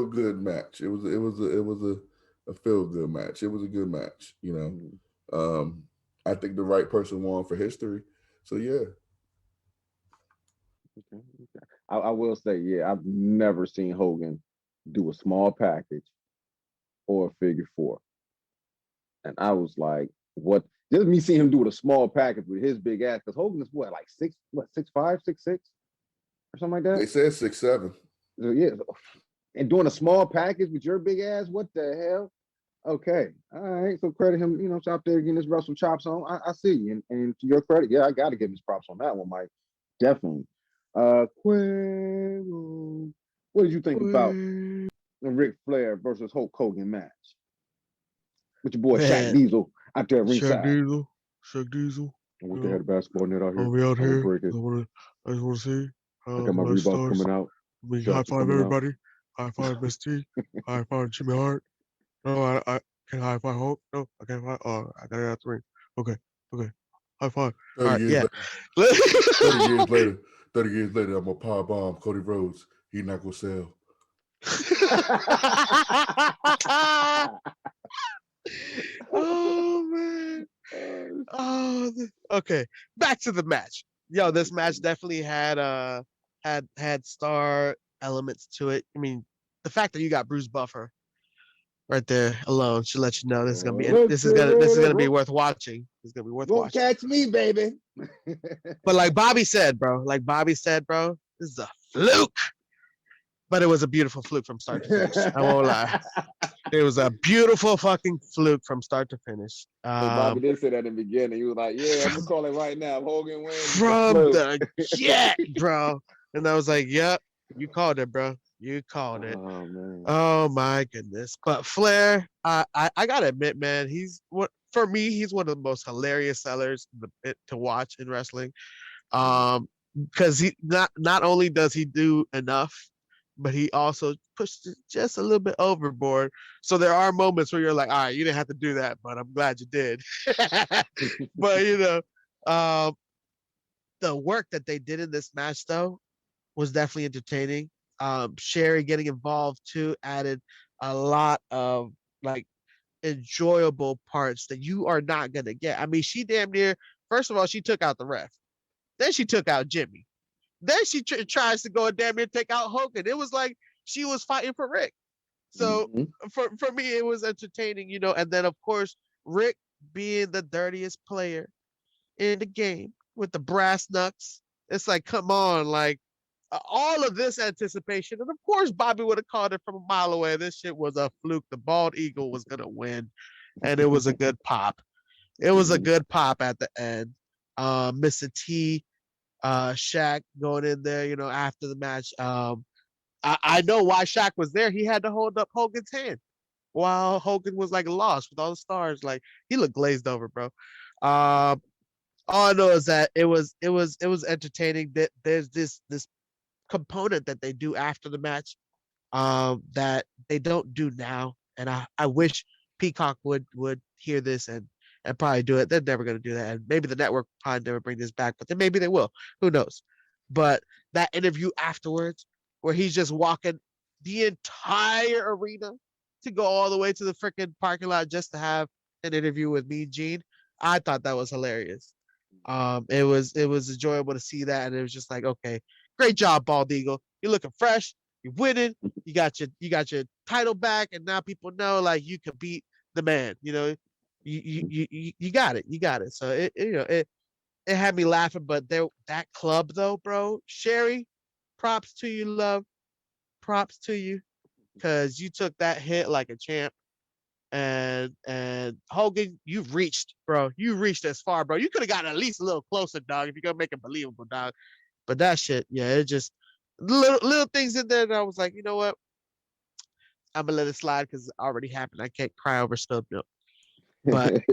good match. It was a feel good match. It was a good match, you know. I think the right person won for history. So yeah. Okay. I will say, yeah, I've never seen Hogan do a small package or a figure four. And I was like, what? Just me seeing him do it a small package with his big ass, because Hogan is what, like 6'5", 6'6", or something like that? They said 6'7". So, yeah. And doing a small package with your big ass, what the hell? Okay. All right. So credit him, you know, out there getting his wrestle chops on. I see you. And to your credit, yeah, I got to give him his props on that one, Mike. Definitely. Quavo. What did you think about the Ric Flair versus Hulk Hogan match? With your boy Shaq Diesel out there ringside. Shaq Diesel. I wish they had a basketball net out here. I'll be out here. Break it. I just want to see. I got my Reebok coming out. We high five everybody. High five Miss T. High five Jimmy Hart. No, I can't high five Hulk. No, I can't high. Oh, I gotta have 3. Okay. High five. 30 years later. 30 years later, I'm gonna power bomb Cody Rhodes. He's not gonna sell. Oh man. Oh, okay. Back to the match. Yo, this match definitely had star elements to it. I mean, the fact that you got Bruce Buffer right there alone should let you know this is gonna be worth watching. It's gonna be worth Won't watching. catch me, baby. But like Bobby said, bro, this is a fluke. But it was a beautiful fluke from start to finish. I won't lie. It was a beautiful fucking fluke from start to finish. Bobby did say that in the beginning. He was like, "Yeah, I'm gonna call it right now. If Hogan wins, From the jet, bro." And I was like, "Yep, you called it, bro. You called it." Oh man. Oh my goodness. But Flair, I gotta admit, man, he's for me, he's one of the most hilarious sellers to watch in wrestling. Because he not only does he do enough, but he also pushed it just a little bit overboard. So there are moments where you're like, all right, you didn't have to do that, but I'm glad you did. But the work that they did in this match though was definitely entertaining. Sherry getting involved too added a lot of like enjoyable parts that you are not gonna get. I mean, she damn near first of all she took out the ref, then she took out Jimmy, then she tries to go and damn near take out Hogan. It was like she was fighting for Rick. So for me, it was entertaining, And then of course, Rick being the dirtiest player in the game with the brass knucks. It's like, come on, like all of this anticipation, and of course, Bobby would have called it from a mile away. This shit was a fluke. The bald eagle was gonna win, and it was a good pop. It was a good pop at the end. Mr. T, Shaq going in there, after the match. I know why Shaq was there. He had to hold up Hogan's hand while Hogan was like lost with all the stars. Like he looked glazed over, bro. All I know is that it was entertaining. That there's this component that they do after the match that they don't do now, and I wish Peacock would hear this and probably do it. They're never going to do that, and maybe the network probably never bring this back, but then maybe they will. Who knows? But that interview afterwards, where he's just walking the entire arena to go all the way to the freaking parking lot just to have an interview with me, Gene, I thought that was hilarious. It was enjoyable to see that, and it was just like, okay, great job, Bald Eagle. You're looking fresh. You're winning. You got your title back, and now people know like you can beat the man. You got it. You got it. So it had me laughing. But that club though, bro, Sherry, props to you, love. Props to you, because you took that hit like a champ. And Hogan, you've reached, bro. You reached as far, bro. You could have gotten at least a little closer, dog, if you're gonna make it believable, dog. But that shit, yeah, it just little things in there that I was like, you know what? I'm gonna let it slide because it already happened. I can't cry over spilled milk. But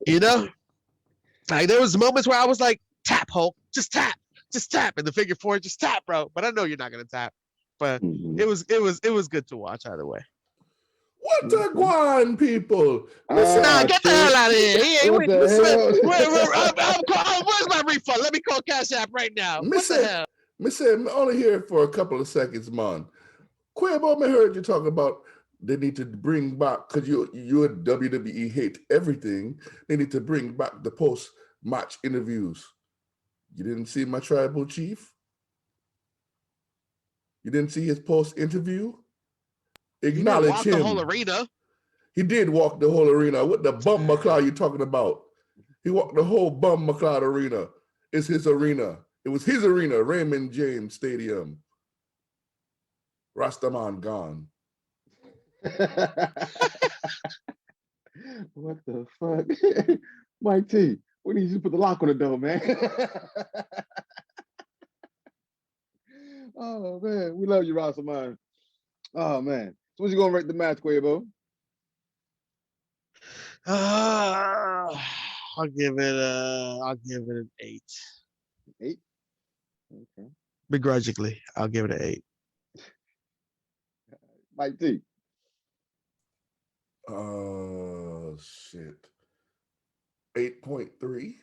you know, like there was moments where I was like, tap, Hulk, just tap, and the figure four, just tap, bro. But I know you're not gonna tap. But it was good to watch either way. What a guan, people? Nah, get the hell out of here. What the hell? Where's my refund? Let me call Cash App right now. What the hell? I'm only here for a couple of seconds, man. Quabo, I heard you talk about they need to bring back, because you at WWE hate everything, they need to bring back the post-match interviews. You didn't see my tribal chief? You didn't see his post-interview? Acknowledge him. The whole arena. He did walk the whole arena. What the bum McLeod you talking about? He walked the whole bum McLeod arena. It's his arena. It was his arena, Raymond James Stadium. Rastaman gone. What the fuck? Mike T, we need you to put the lock on the door, man. Oh man, we love you, Rastaman. Oh man. So what's you gonna rate the match, Quavo? I'll give it an 8. 8? Okay. Begrudgingly, I'll give it an 8. Mike T. Shit. 8.3.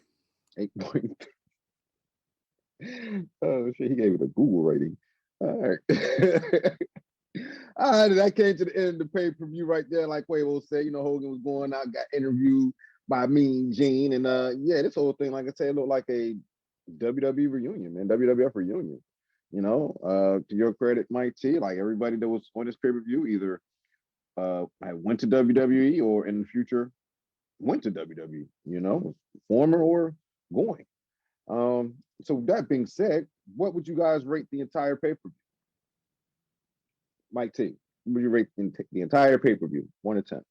8.3. Oh shit, he gave it a Google rating. All right. That came to the end of the pay-per-view right there. Like Quavo said, Hogan was going out, got interviewed by Mean Gene. And yeah, this whole thing, like I said, looked like a WWE reunion, man. WWF reunion. To your credit, Mike T, like everybody that was on this pay-per-view either I went to WWE or in the future went to WWE, former or going. So that being said, what would you guys rate the entire pay-per-view? Mike T, what would you rate the entire pay-per-view? 1 to 10.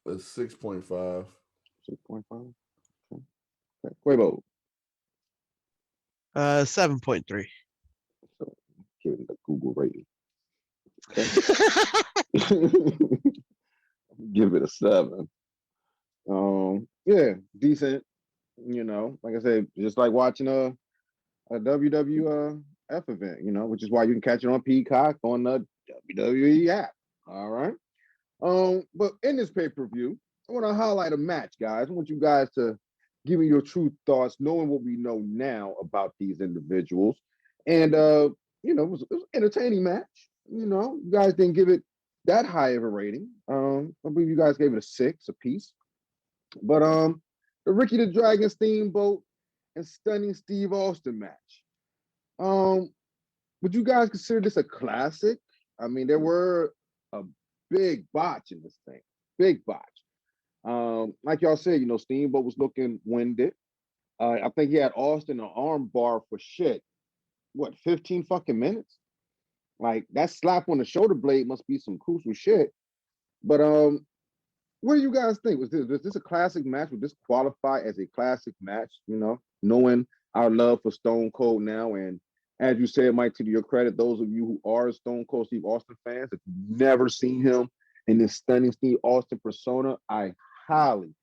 It's 6.5. 6.5. Okay. Quavo. 7.3. So give it a Google rating. Okay. Give it a 7. Yeah, decent. Like I said, just like watching a WWF event, which is why you can catch it on Peacock on the WWE app. All right. But in this pay-per-view, I want to highlight a match, guys. I want you guys to give me your true thoughts, knowing what we know now about these individuals. And it was an entertaining match. You guys didn't give it that high of a rating. I believe you guys gave it a 6 apiece. But the Ricky the Dragon Steamboat and Stunning Steve Austin match. Would you guys consider this a classic? I mean, there were a big botch in this thing. Big botch. Like y'all said, Steamboat was looking winded. I think he had Austin an arm bar for shit. What, 15 fucking minutes? Like, that slap on the shoulder blade must be some crucial shit. But what do you guys think? Was this a classic match? Would this qualify as a classic match? Knowing our love for Stone Cold now, and as you said, Mike, to your credit, those of you who are Stone Cold Steve Austin fans, if you've never seen him in this Stunning Steve Austin persona, I highly,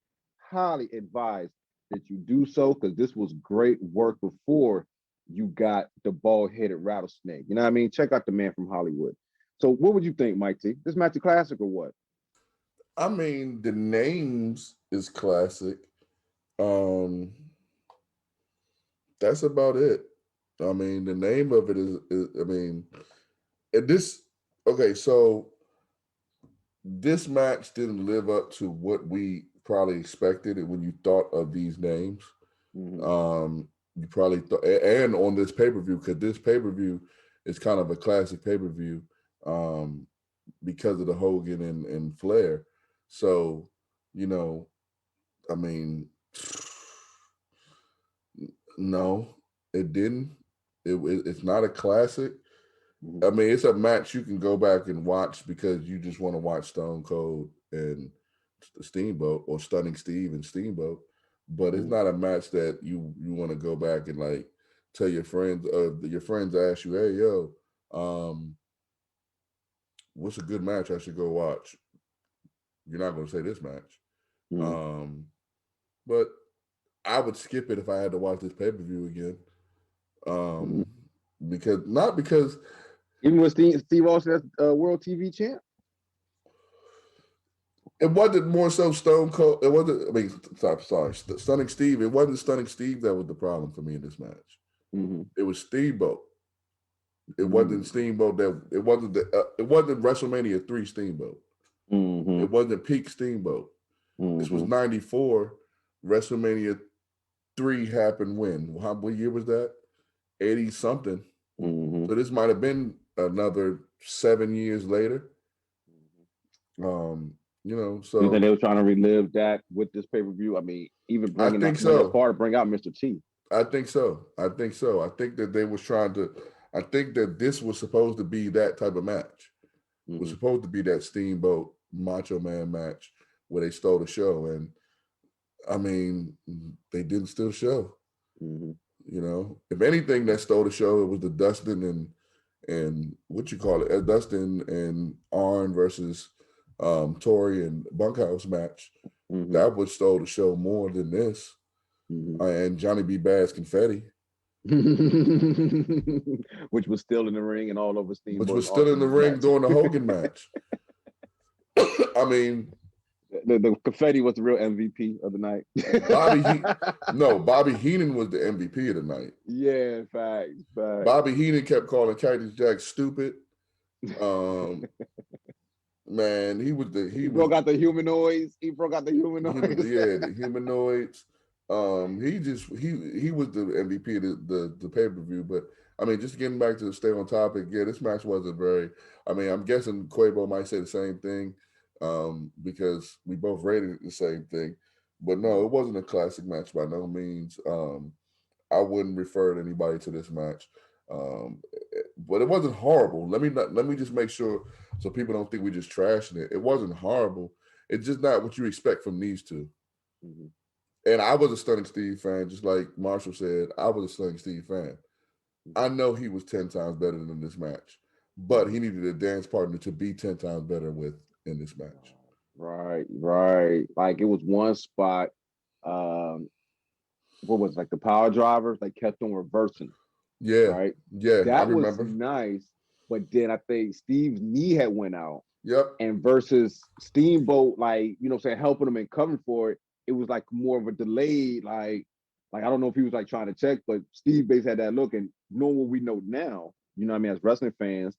highly advise that you do so, because this was great work before you got the bald-headed rattlesnake. You know what I mean? Check out the man from Hollywood. So what would you think, Mike T? This match a classic or what? I mean, the names is classic. That's about it. I mean, the name of it is I mean, and this, okay, so this match didn't live up to what we probably expected when you thought of these names. Mm-hmm. You probably thought, and on this pay-per-view, because this pay-per-view is kind of a classic pay-per-view because of the Hogan and Flair. So, I mean, no, it didn't. It's not a classic. I mean, it's a match you can go back and watch because you just want to watch Stone Cold and Steamboat, or Stunning Steve and Steamboat. But it's not a match that you want to go back and like tell your friends. Your friends ask you, "Hey, yo, what's a good match I should go watch?" You're not going to say this match. But I would skip it if I had to watch this pay-per-view again. Because even with Steve Austin as world TV champ, it wasn't more so Stone Cold. It wasn't. I mean, sorry, Stunning Steve. It wasn't Stunning Steve that was the problem for me in this match. It was Steamboat. It wasn't Steamboat that. It wasn't it wasn't WrestleMania 3 Steamboat. It wasn't peak Steamboat. This was 94. WrestleMania 3 happened when? What year was that? 80 something. So this might have been another 7 years later. So you think they were trying to relive that with this pay-per-view? I mean, even bringing I think so. Far to bring out Mr. T. I think so. I think that they was trying to. I think that this was supposed to be that type of match. It was supposed to be that Steamboat Macho Man match where they stole the show, and I mean, they didn't steal the show. If anything that stole the show, it was the Dustin and what you call it, Dustin and Arn versus Tori and Bunkhouse match. That would stole the show more than this. And Johnny B. Bad's confetti. Which was still in the ring and all over Steamboat. Which was still in the ring during the Hogan match. I mean, the confetti was the real MVP of the night. Bobby Heenan was the MVP of the night. Yeah, facts. Bobby Heenan kept calling Cactus Jack stupid. Um, man, he He was broke out the humanoids. He broke out the humanoids. the humanoids. He was the MVP of the pay per view. But I mean, just getting back to stay on topic, yeah, this match wasn't very. I mean, I'm guessing Quavo might say the same thing, because we both rated it the same thing. But no, it wasn't a classic match by no means. I wouldn't refer anybody to this match. Um, but it wasn't horrible. Let me just make sure so people don't think we're just trashing it. It wasn't horrible. It's just not what you expect from these two. Mhm. And I was a Stunning Steve fan, just like Marshall said. I was a Stunning Steve fan. I know he was 10 times better than this match, but he needed a dance partner to be 10 times better with in this match. Right, right. Like it was one spot. Um, what was it, like the power drivers? They kept on reversing. Yeah, Right, yeah, I that was remember. nice. But then I think Steve's knee had went out, Yep. and versus Steamboat, like saying helping him and covering for it, it was like more of a delayed, like I don't know if he was like trying to check, but Steve Bates had that look, and knowing what we know now, what I mean, as wrestling fans,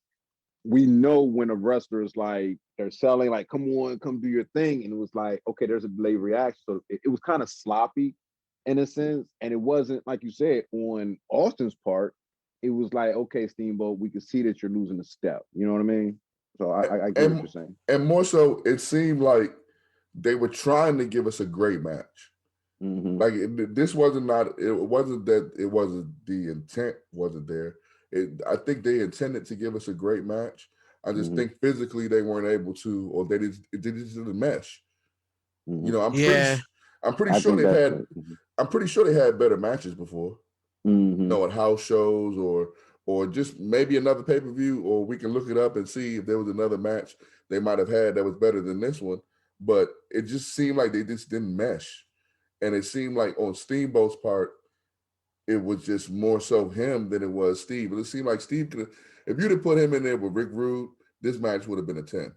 we know when a wrestler is like they're selling, like come on, come do your thing, and it was like okay, there's a delayed reaction, so it was kind of sloppy in a sense, and it wasn't like you said on Austin's part. It was like okay, Steamboat, we can see that you're losing a step. You know what I mean? So I get what And you're saying. and more so, it seemed like they were trying to give us a great match. Mm-hmm. Like this wasn't not. It wasn't that it wasn't the intent wasn't there. I think they intended to give us a great match. I just Mm-hmm. think physically they weren't able to, or they just didn't mesh. Mm-hmm. You know, Yeah. I'm pretty I sure think they've that's had. it. I'm pretty sure they had better matches before. Mm-hmm. At house shows or just maybe another pay per view, or we can look it up and see if there was another match they might have had that was better than this one. But it just seemed like they just didn't mesh, and it seemed like on Steamboat's part, it was just more so him than it was Steve. But it seemed like Steve could have, if you'd have put him in there with Rick Rude, this match would have been a 10.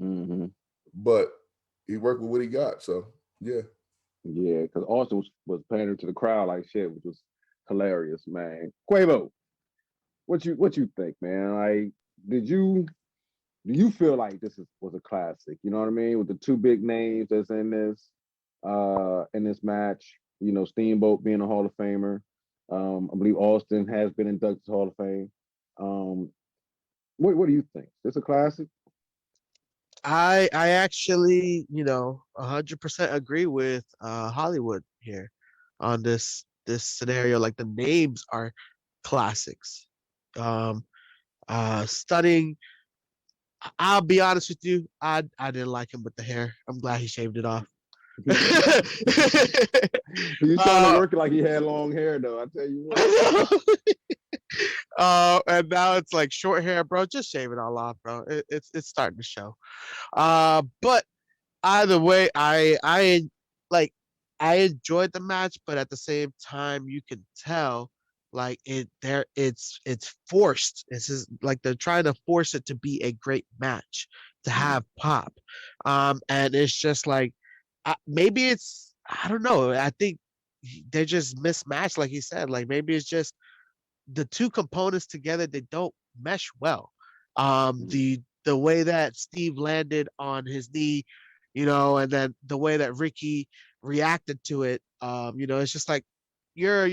Mm-hmm. But he worked with what he got. So yeah. Yeah, because Austin was pandering to the crowd like shit, which was hilarious, man. Quavo, what you think, man? Like, did you do you feel like was a classic? You know what I mean? With the two big names that's in this match, Steamboat being a Hall of Famer. I believe Austin has been inducted to Hall of Fame. Um, what do you think? This a classic? I actually, 100% agree with Hollywood here on this scenario. Like the names are classics. Um Stunning. I'll be honest with you, I didn't like him with the hair. I'm glad he shaved it off. He's trying to uh, work it like he had long hair, though. I tell you what. and now it's like short hair, bro. Just shave it all off, bro. It's starting to show. But either way, like I enjoyed the match, but at the same time, you can tell like it's forced. It's just like they're trying to force it to be a great match to Mm, have pop. And it's just like maybe it's I don't know. I think they're just mismatched, like he said. Like maybe it's just the two components together they don't mesh well. mm, The way that Steve landed on his knee, and then the way that Ricky reacted to it, it's just like you're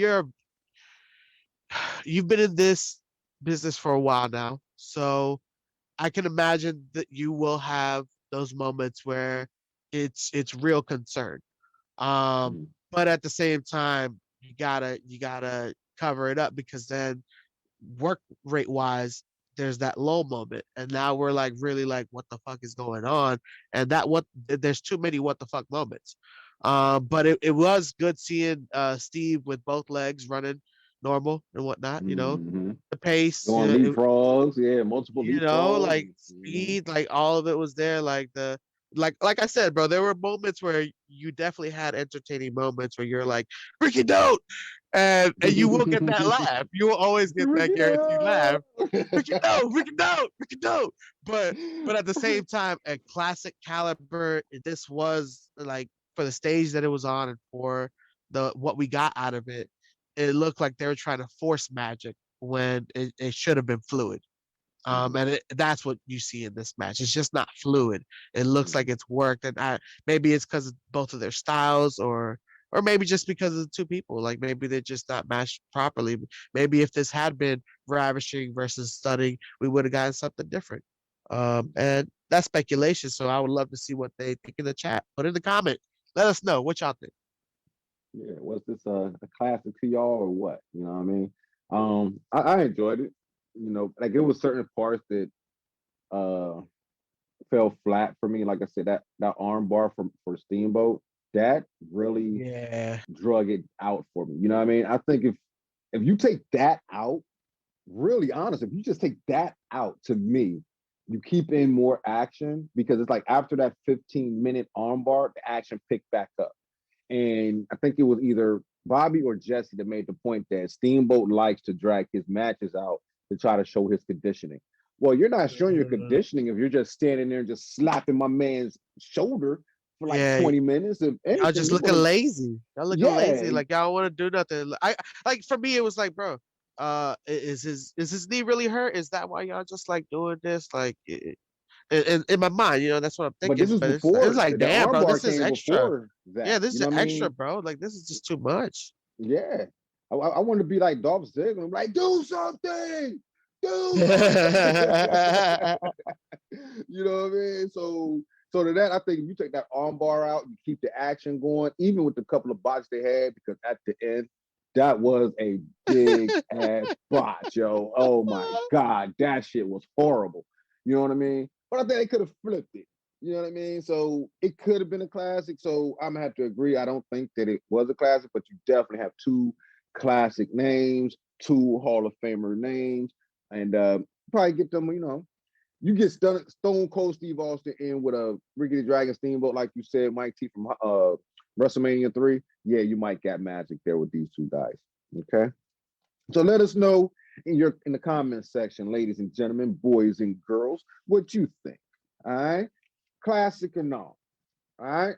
you've been in this business for a while now, so I can imagine that you will have those moments where it's real concern. Um, mm, but at the same time, you gotta cover it up because then work rate wise, there's that low moment, and now we're like really like, what the fuck is going on? And there's too many what the fuck moments. But it was good seeing Steve with both legs running normal and whatnot. mm-hmm. The pace, Going leapfrogs, yeah, multiple leapfrogs. like speed, like all of it was there. Like like I said, bro, there were moments where you definitely had entertaining moments where you're like, freaking dope. And you will get that laugh. You will always get that Ricky guaranteed laugh. down. Freaking dope, freaking dope, freaking dope. But at the same time, a classic caliber, this was like for the stage that it was on and for the what we got out of it, it looked like they were trying to force magic when it should have been fluid. And that's what you see in this match. It's just not fluid. It looks like it's worked, and maybe it's because of both of their styles, or maybe just because of the two people. Like maybe they're just not matched properly. Maybe if this had been Ravishing versus Stunning, we would have gotten something different. And that's speculation. So I would love to see what they think in the chat. Put in the comment. Let us know what y'all think. Yeah, was this a classic to y'all or what? You know what I mean? I enjoyed it. You know, like it was certain parts that uh fell flat for me. Like I said, that arm bar for Steamboat, that really Yeah. drug it out for me. You know what I mean? I think if you take that out, really honest, if you just take that out, to me, you keep in more action because it's like after that 15-minute armbar, the action picked back up. And I think it was either Bobby or Jesse that made the point that Steamboat likes to drag his matches out to try to show his conditioning. Well, you're not showing your conditioning if you're just standing there and just slapping my man's shoulder for like Yeah, 20 minutes. If y'all anything, just you're looking gonna, lazy. Y'all looking yeah. lazy. Like y'all want to do nothing. I like for me, it was like, bro, is his knee really hurt? Is that why y'all just like doing this? Like, in my mind, that's what I'm But thinking. this is But it's before like, the damn, bro, armbar this is came extra. before Yeah, that. this You is know what I extra, mean? bro. Like this is just too much. Yeah. I want to be like Dolph Ziggler. I'm like, do something. Do something. You know what I mean? So to that, I think if you take that arm bar out, you keep the action going, even with the couple of botches they had, because at the end, that was a big ass botch, yo. Oh my God, that shit was horrible. You know what I mean? But I think they could have flipped it. You know what I mean? So it could have been a classic. So I'm gonna have to agree. I don't think that it was a classic, but you definitely have two classic names, two Hall of Famer names, and probably get them, you get Stone Cold Steve Austin in with a Ricky the Dragon Steamboat, like you said, Mike T from WrestleMania 3. Yeah, you might get magic there with these two guys. Okay. So let us know in the comments section, ladies and gentlemen, boys and girls, what you think. All right. Classic or no. All right.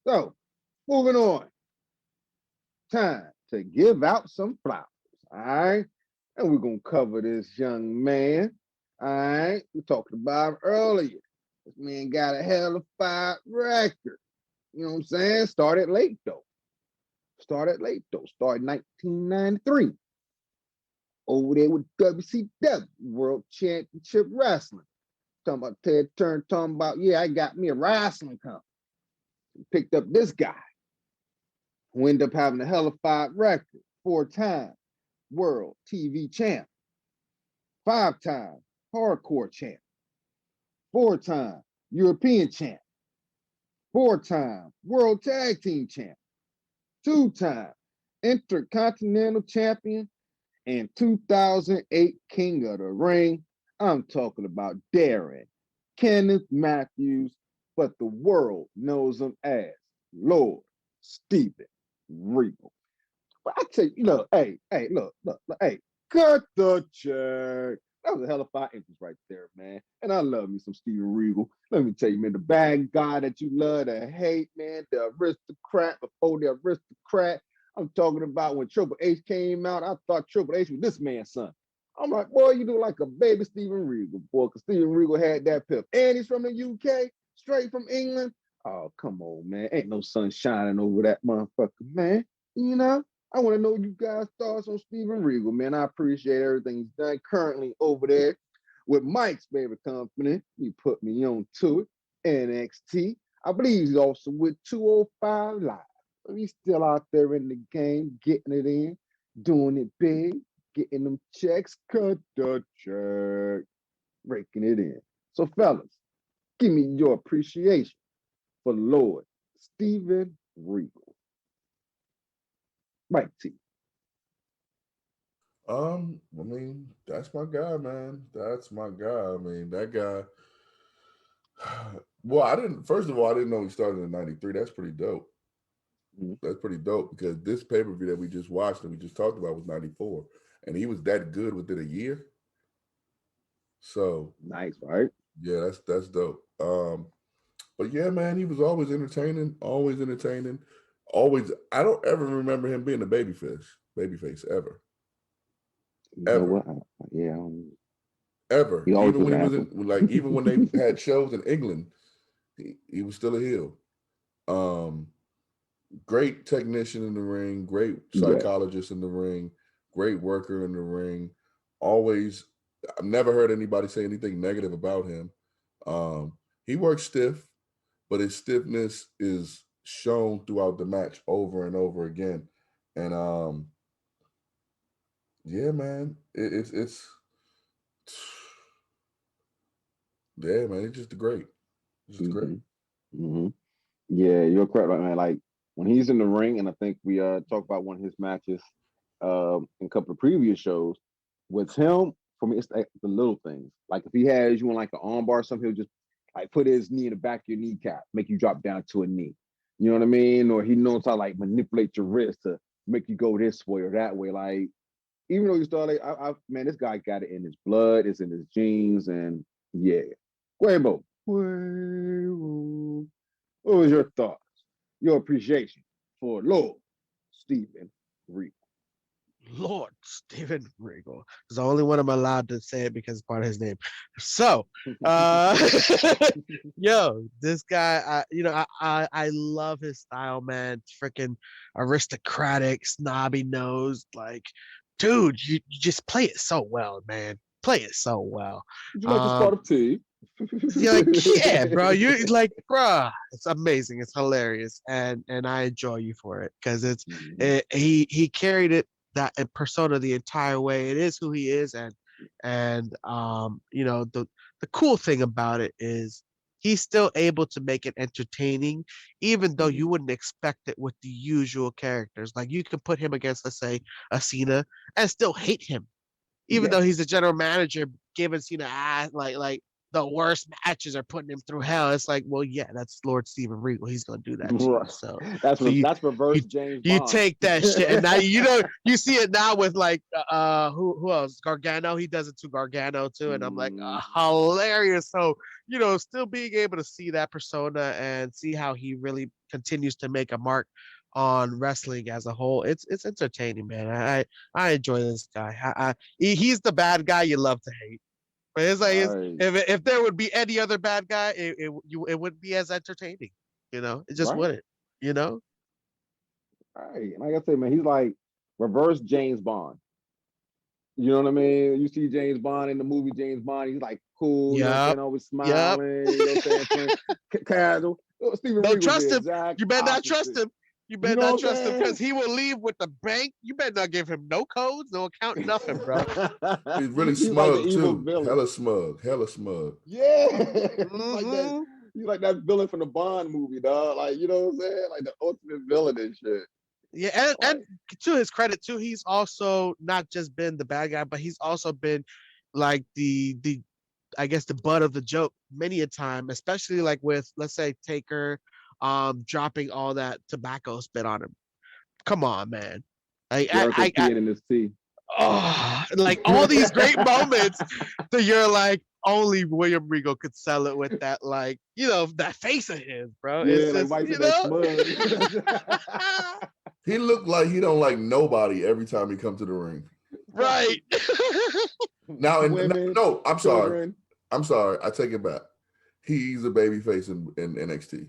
So moving on. Time to give out some flowers. All right. And we're gonna cover this young man. All right. We talked about him earlier. This man got a hell of a record. You know what I'm saying? Started late though. Started 1993. Over there with WCW, World Championship Wrestling. Talking about Ted Turner, talking about, yeah, I got me a wrestling company. Picked up this guy who ended up having a hell of a record. 4-time World TV champ. 5-time hardcore champ. 4-time European champ. 4-time World Tag Team champ. 2-time Intercontinental champion. And 2008 King of the Ring. I'm talking about Darren Kenneth Matthews, but the world knows him as Lord Steven Regal. But I tell you, look, hey, look, hey, cut the check. That was a hell of a interest right there, man. And I love me some Steven Regal. Let me tell you, man, the bad guy that you love to hate, man, the aristocrat before the aristocrat. I'm talking about when Triple H came out, I thought Triple H was this man's son. I'm like, boy, you look like a baby Steven Regal, boy, because Steven Regal had that pip. And he's from the UK, straight from England. Oh, come on, man. Ain't no sun shining over that motherfucker, man. You know? I want to know you guys' thoughts on Steven Regal, man. I appreciate everything he's done currently over there with Mike's favorite company. He put me on to it, NXT. I believe he's also with 205 Live. He's still out there in the game, getting it in, doing it big, getting them checks, cut the check, breaking it in. So, fellas, give me your appreciation for Lord Steven Regal. Mike T. I mean, that's my guy, man. That's my guy. I mean, that guy. Well, I didn't. First of all, I didn't know he started in '93. That's pretty dope. That's pretty dope because this pay per view that we just watched and we just talked about was '94, and he was that good within a year. So Nice, right? yeah, that's dope. But yeah, man, he was always entertaining, always entertaining, always. I don't ever remember him being a babyface ever, You know ever. what? Yeah. ever. He always Even was when an he was asshole. in, like, even when they had shows in England, he was still a heel. Great technician in the ring, great Yeah. psychologist in the ring, great worker in the ring. Always, I've never heard anybody say anything negative about him. He works stiff, but his stiffness is shown throughout the match over and over again. And yeah, man, it's yeah, man, it's just great. Just great. Mm-hmm. Yeah, you're correct, right, man. Like when he's in the ring, and I think we talked about one of his matches in a couple of previous shows. With him, for me, it's like the little things. Like if he has you on like an armbar or something, he'll just like put his knee in the back of your kneecap, make you drop down to a knee. You know what I mean? Or he knows how like manipulate your wrist to make you go this way or that way. Like even though you started, man, this guy got it in his blood, it's in his genes, and yeah. Quavo. Quavo. What was your thoughts, your appreciation for Lord Stephen Regal? Lord Stephen Regal is the only one I'm allowed to say it because it's part of his name. So, yo, this guy, I love his style, man. Freaking aristocratic, snobby nose, like, dude, you just play it so well, man. Play it so well. Would you like to start of tea? You're like, yeah, bro. You're like, bro, it's amazing. It's hilarious, and I enjoy you for it because he carried it that persona the entire way. It is who he is, and the cool thing about it is he's still able to make it entertaining, even though you wouldn't expect it with the usual characters. Like you could put him against, let's say, a Cena, and still hate him, even though he's the general manager, giving Cena like the worst matches are putting him through hell. It's like, well, yeah, that's Lord Steven Regal. He's gonna do that to you. So that's that's reverse you, James you Bond. take that shit, and now you see it now with like who else? Gargano. He does it to Gargano too, and I'm like, hilarious. So still being able to see that persona and see how he really continues to make a mark on wrestling as a whole, it's entertaining, man. I enjoy this guy. He's the bad guy you love to hate. But it's like if there would be any other bad guy, it wouldn't be as entertaining. It just wouldn't. Right. Like I said, man, he's like reverse James Bond. You know what I mean? You see James Bond in the movie James Bond, he's like cool, you know what I'm saying? Always smiling, you know what I'm saying? Casual. Stephen Don't Regal trust him. You better not trust him. You better not trust him because he will leave with the bank. You better not give him no codes, no account, nothing, bro. He's really smug like too. Hella smug. Yeah. He's like that villain from the Bond movie, dog. Like, you know what I'm saying? Like the ultimate villain and shit. Yeah, and to his credit too, he's also not just been the bad guy, but he's also been like the I guess the butt of the joke many a time, especially like with, let's say, Taker dropping all that tobacco spit on him. Come on, man. Like I in his tea. Like all these great moments that you're like, only William Regal could sell it with that, like, that face of his, bro. Yeah, it's like just, that smug. He looked like he don't like nobody every time he comes to the ring. Right. Now, no, I'm sorry. I'm sorry. I take it back. He's a baby face in NXT.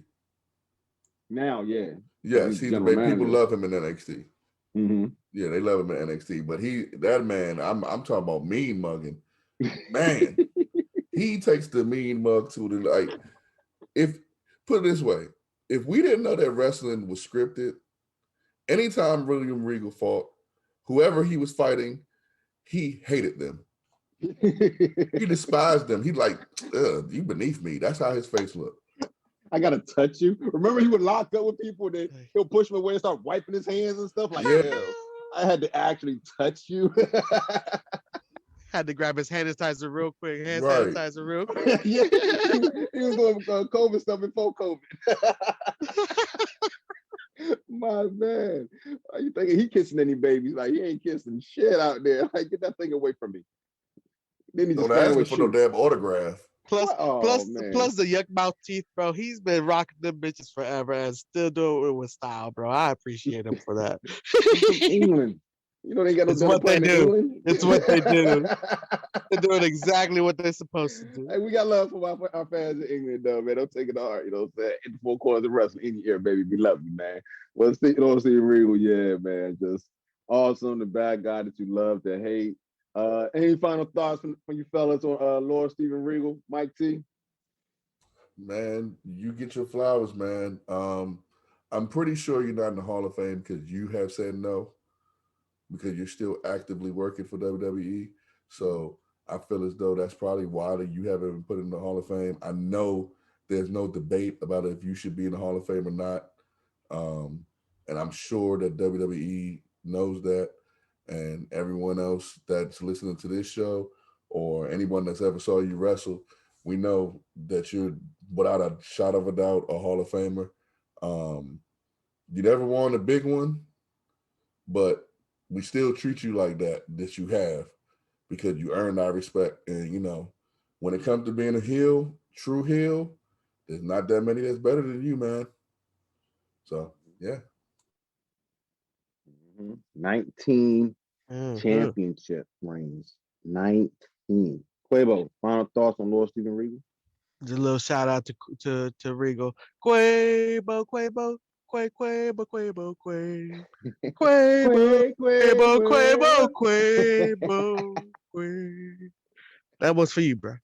Now, yeah. Yes, he's a baby. People love him in NXT. Mm-hmm. Yeah, they love him in NXT. But that man, I'm talking about mean mugging. Man, he takes the mean mug to the, like, put it this way, if we didn't know that wrestling was scripted, anytime William Regal fought, whoever he was fighting, he hated them. He despised them. He's like, you beneath me. That's how his face looked. I gotta touch you. Remember, he would lock up with people, then he'll push them away and start wiping his hands and stuff. Like, I had to actually touch you. Had to grab his hand sanitizer real quick. Sanitizer real quick. Yeah, he was doing COVID stuff before COVID. My man, are you thinking he kissing any babies? Like, he ain't kissing shit out there. Like, get that thing away from me. Then he just don't ask me for no damn autograph. Plus the yuck mouth teeth, bro. He's been rocking them bitches forever and still doing it with style, bro. I appreciate him for that. He's from England. You know they got no It's dental what they plan in do. England. It's what they do. They're doing exactly what they're supposed to do. Hey, we got love for our fans in England, though, man. Don't take it to heart. You know what I'm saying? In the four corners of wrestling, in your ear, baby. We love you, man. Well, you know, Steve Regal, yeah, man. Just awesome. The bad guy that you love to hate. Any final thoughts from you fellas on Lord Steven Regal, Mike T? Man, you get your flowers, man. I'm pretty sure you're not in the Hall of Fame because you have said no, because you're still actively working for WWE. So I feel as though that's probably why that you haven't been put in the Hall of Fame. I know there's no debate about if you should be in the Hall of Fame or not. Um, and I'm sure that WWE knows that, and everyone else that's listening to this show or anyone that's ever saw you wrestle, we know that you're without a shot of a doubt a Hall of Famer. Um, you never won a big one, but we still treat you like that you have, because you earned our respect. And when it comes to being a heel, true heel, there's not that many that's better than you, man. So yeah. 19 Mhm. championship reigns. 19. Quavo, final thoughts on Lord Steven Regal? Just a little shout out to Regal. Quabo, Quabo, Quabo, Quabo, Quabo, Quabo, Quay, Quabo, Quay, Quabo, Quabo, Quabo. That was for you, bro.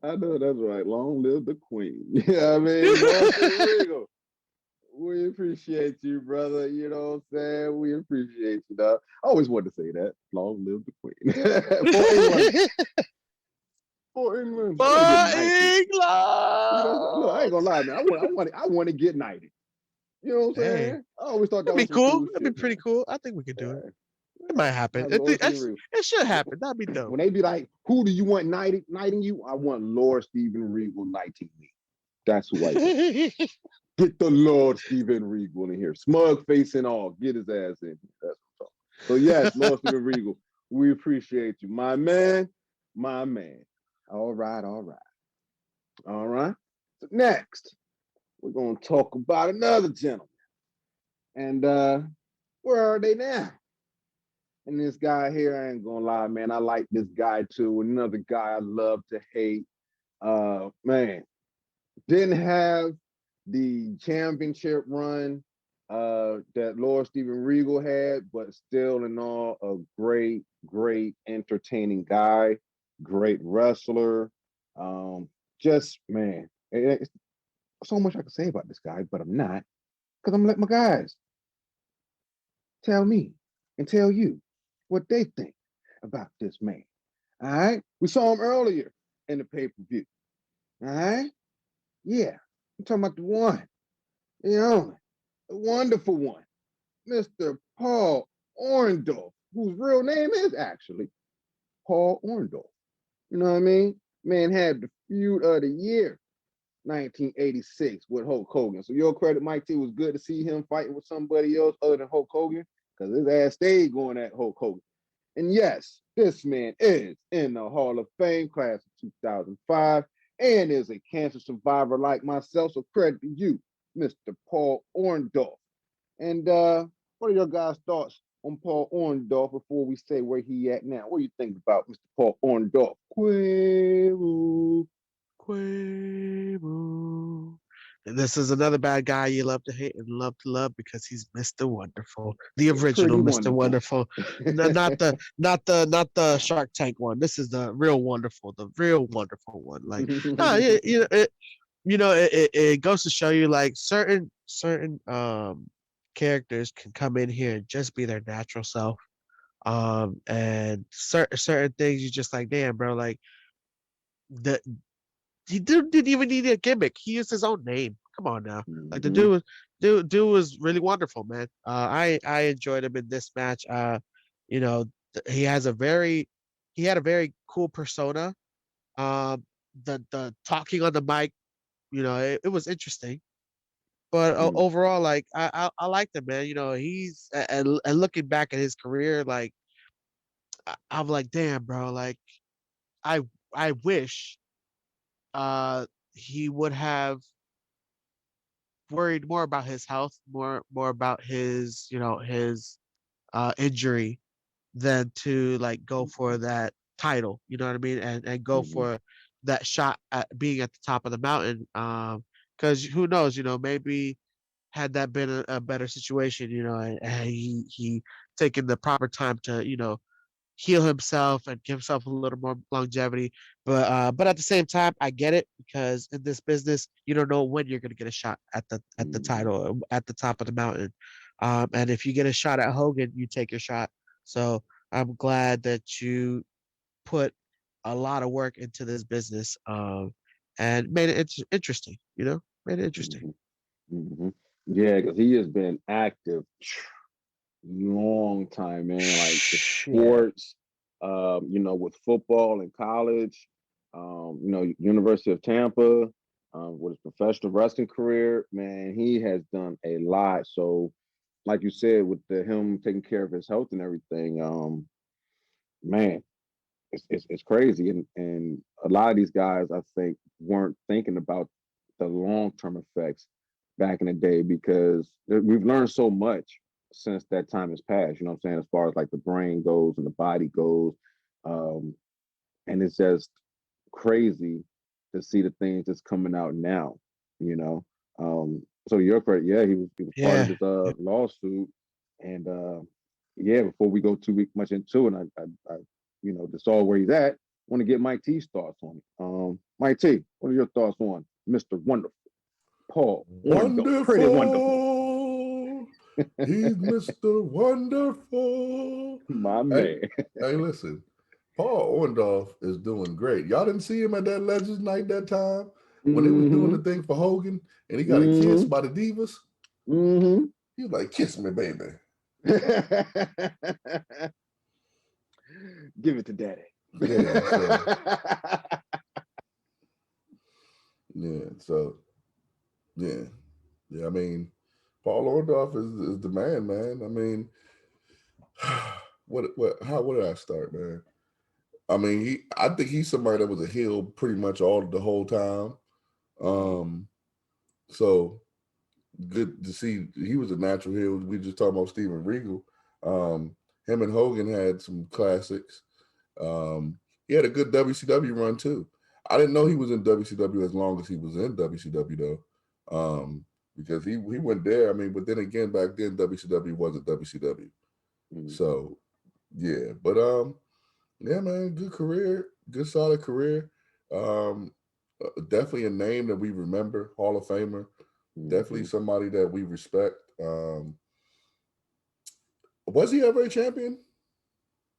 I know that's right. Long live the queen. Yeah, I mean, Lord Steven Regal. We appreciate you, brother. You know what I'm saying? We appreciate you, dog. I always wanted to say that. Long live the queen. For England. For England. I want to get For knighted. You know, look, I ain't England. gonna lie, man. I want to get knighted. You know what I'm Hey, saying? I always thought that that'd be was some cool. cool That'd be shit, pretty man. cool. I think we could do it. Yeah, It might yeah. happen. Have Lord Steven Regal. It should happen. That'd be dope. When they be like, who do you want knighting you? I want Lord Steven Regal knighting me. That's who I want. Get the Lord Steven Regal in here. Smug face and all. Get his ass in here. That's what I'm talking. So yes, Lord Steven Regal, we appreciate you. My man, my man. All right, all right. All right. So next, we're gonna talk about another gentleman. And where are they now? And this guy here, I ain't gonna lie, man. I like this guy too. Another guy I love to hate. Man, didn't have the championship run that Lord Steven Regal had, but still in all a great, great entertaining guy, great wrestler. Just man, it's so much I can say about this guy, but I'm not, because I'm gonna let my guys tell me and tell you what they think about this man. All right, we saw him earlier in the pay-per-view. All right, yeah, I'm talking about the one, the only, the wonderful one, Mr. Paul Orndorff, whose real name is actually Paul Orndorff. You know what I mean? Man had the feud of the year, 1986, with Hulk Hogan. So your credit, Mike T, was good to see him fighting with somebody else other than Hulk Hogan, because his ass stayed going at Hulk Hogan. And yes, this man is in the Hall of Fame, class of 2005, and is a cancer survivor like myself. So credit to you, Mr. Paul Orndorff. And what are your guys' thoughts on Paul Orndorff before we say where he at now? What do you think about Mr. Paul Orndorff? Quavo. Quavo. And this is another bad guy you love to hate and love to love because he's Mr. Wonderful, the original Pretty Mr. wonderful. Wonderful, not the Shark Tank one. This is the real wonderful, the real wonderful one. Like, no, it goes to show you like certain characters can come in here and just be their natural self. And certain things you just like, damn, bro, like the he didn't even need a gimmick. He used his own name. Come on now. Like the Mhm. dude was really wonderful, man. I enjoyed him in this match. You know, he had a very cool persona. The talking on the mic, it was interesting. But Mm. overall, like I liked him, man. You know, and looking back at his career, like I'm like, damn, bro. Like I I wish uh he would have worried more about his health, more about his injury than to like go for that title. You know what I mean? And go for that shot at being at the top of the mountain. Because who knows? Maybe had that been a better situation, and he taken the proper time to heal himself and give himself a little more longevity. But at the same time, I get it because in this business, you don't know when you're going to get a shot at the title at the top of the mountain. And if you get a shot at Hogan, you take your shot. So I'm glad that you put a lot of work into this business, and made it interesting. Made it interesting. Mm-hmm. Yeah, because he has been active long time, man. Like the sports, with football in college, University of Tampa, with his professional wrestling career, man, he has done a lot. So, like you said, with him taking care of his health and everything, man, it's crazy. And a lot of these guys, I think, weren't thinking about the long term effects back in the day because we've learned so much since that time has passed. You know what I'm saying? As far as like the brain goes and the body goes, um, and it's just crazy to see the things that's coming out now. You know, so you're correct. Yeah, he was part of Yeah. this lawsuit, and yeah, before we go too much into it, I to saw where he's at. Want to get Mike T's thoughts on it. Mike T, what are your thoughts on Mr. Wonderful Paul Orndorff? Pretty wonderful, Wonderful. He's Mr. Wonderful. my Hey, man. hey, listen. Paul Orndorff is doing great. Y'all didn't see him at that Legends Night that time when they was doing the thing for Hogan and he got a kiss by the Divas. He was like, "Kiss me, baby." Give it to daddy. Yeah. I mean, Paul Orndorff is the man. I mean, what did I start, man? I mean, I think he's somebody that was a heel pretty much the whole time. So good to see he was a natural heel. We just talking about Steven Regal. Him and Hogan had some classics. He had a good WCW run too. I didn't know he was in WCW as long as he was in WCW though, because he went there. I mean, but then again, back then WCW wasn't WCW. So yeah, but yeah, man, good career, good solid career. Definitely a name that we remember, Hall of Famer. Definitely somebody that we respect. Was he ever a champion?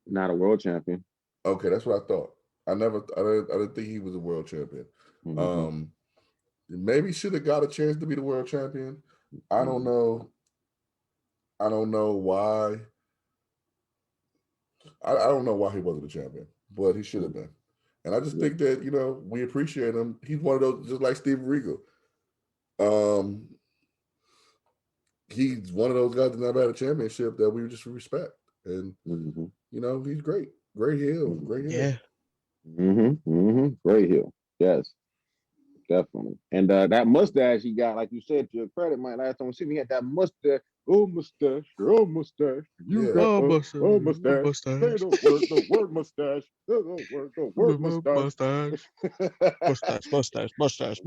Not a world champion. Okay, that's what I thought. I didn't think he was a world champion. Maybe should have got a chance to be the world champion. I don't know. I don't know why. I don't know why he wasn't a champion, but he should have been. And I just think that, we appreciate him. He's one of those, just like Steven Regal. He's one of those guys that never had a championship that we just respect. And, he's great. Great heel. Great heel. Yeah. Great heel. Yes. Definitely. And that mustache he got, like you said, to your credit, Mike, last time we see him, he had that mustache. Oh, mustache. Oh, mustache. You got a mustache. Say the word mustache. The word mustache. Mustache.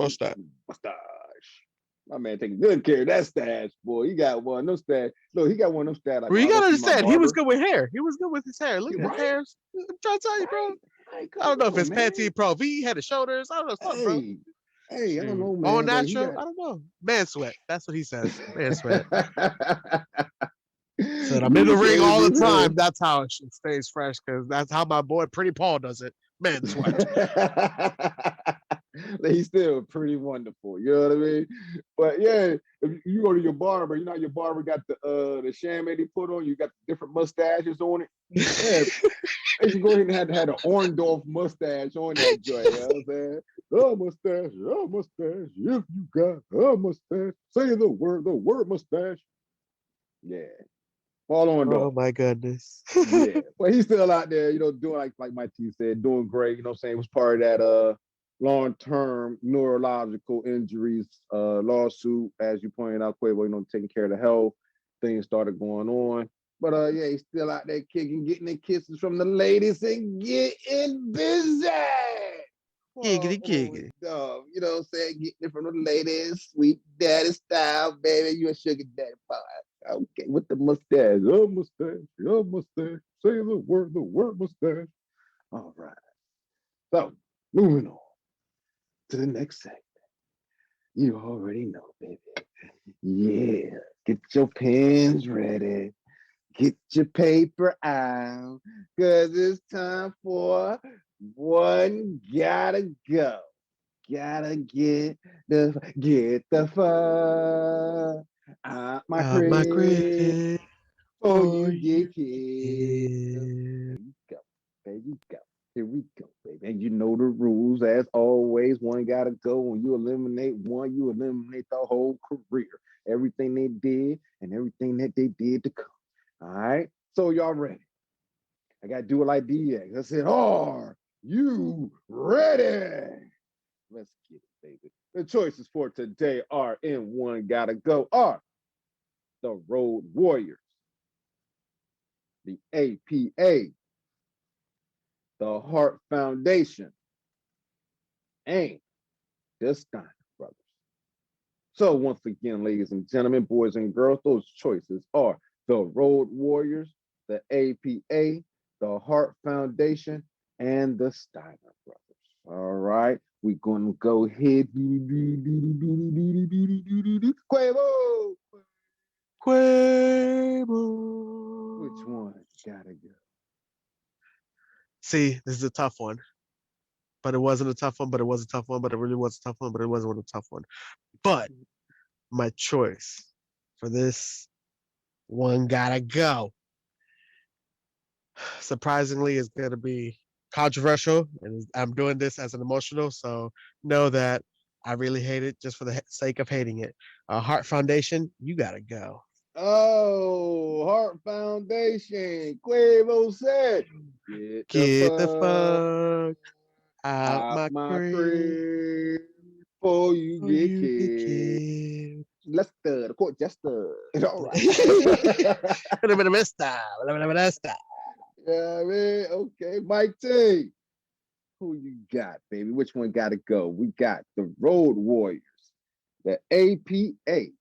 My man taking good care of that stash, boy. He got one of those stash. Look, he got one of those stash. Like, well, you gotta understand, he was good with hair. He was good with his hair. Look at his hair. I'm trying to tell you, bro. I don't know if it's Pantene Pro V, head and shoulders. I don't know, something, bro. Hey, I don't know, man. All natural? I don't know. Man sweat. That's what he says. Man sweat. Said I'm in the ring all the time. That's how it stays fresh, because that's how my boy Pretty Paul does it. Man sweat. He's still pretty wonderful. You know what I mean? But yeah, if you go to your barber, your barber got the sham that he put on. You got different mustaches on it. Yeah, they should go ahead and had an Orndorff mustache on that joint. You know what I'm saying? A mustache. If you got a mustache, say the word mustache. Yeah. Fall on Oh my goodness. Yeah. But he's still out there, doing like my T said, doing great. You know what I'm saying? He was part of that long-term neurological injuries lawsuit, as you pointed out, Quavo, taking care of the health. Things started going on. But yeah, he's still out there kicking, getting the kisses from the ladies and getting busy. Giggity, giggity. Dog, you know what I'm saying? Getting it from the ladies, sweet daddy style, baby. You a sugar daddy pie. Okay, with the mustache. Oh, mustache. Oh, mustache. Say the word mustache. All right. So, moving on to the next segment. You already know, baby. Yeah. Get your pens ready. Get your paper out. Because it's time for One Gotta Go. Gotta get the fuck out my crib. Oh, you get killed. There you go. Here we go, baby. And you know the rules. As always, one gotta go. When you eliminate one, you eliminate the whole career. Everything they did and everything that they did to come. All right. So y'all ready? I gotta do it like DX. I said, "Are you ready?" Let's get it, baby. The choices for today are in One Gotta Go are the Road Warriors, the APA, the Hart Foundation, and the Steiner Brothers. So once again, ladies and gentlemen, boys and girls, those choices are the Road Warriors, the APA, the Hart Foundation, and the Steiner Brothers. All right, we're gonna go ahead. Quavo! Quabo. Which one gotta go? See, this is a tough one. But it wasn't a tough one, but it was a tough one, but it really was a tough one, but it wasn't a tough one. But my choice for this one gotta go. Surprisingly, is going to be controversial, and I'm doing this as an emotional, so know that I really hate it just for the sake of hating it. Heart Foundation, you gotta go. Oh, Hart Foundation. Quavo said, Get the fuck out my crib before you before get you get killed. killed. Lester, the court jester. All right. Yeah, man. Okay, Mike T. Who you got, baby? Which one gotta go? We got the Road Warriors, the APA,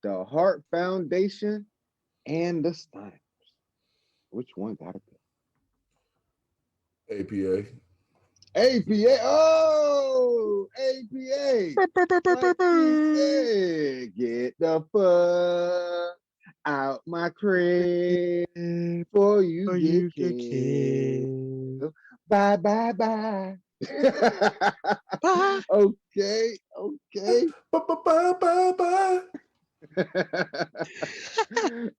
the Hart Foundation, and the Steiners. Which one gotta go? APA. APA. Oh, APA. Like he said, get the fuck out my crib before you get killed. Bye, bye, bye. Bye. Okay. Bye, bye, bye.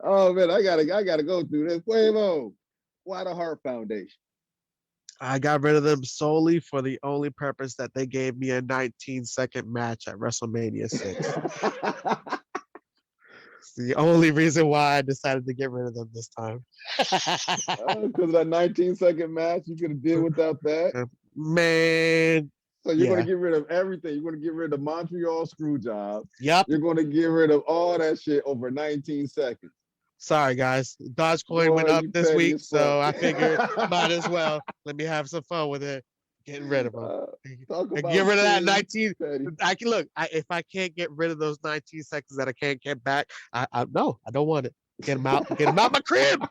Oh man, I gotta go through this. Quavo, why the Hart Foundation? I got rid of them solely for the only purpose that they gave me a 19-second match at WrestleMania 6. It's the only reason why I decided to get rid of them this time. Because of that 19-second match, you could have did without that. Man. So you're going to get rid of everything. You're going to get rid of Montreal Screwjob. Yep. You're going to get rid of all that shit over 19 seconds. Sorry, guys. Dogecoin went up this week, so I figured might as well. Let me have some fun with it. Getting rid of them. Get rid of that 19. I can look. If I can't get rid of those 19 seconds that I can't get back, no, I don't want it. Get them out. Get them out my crib.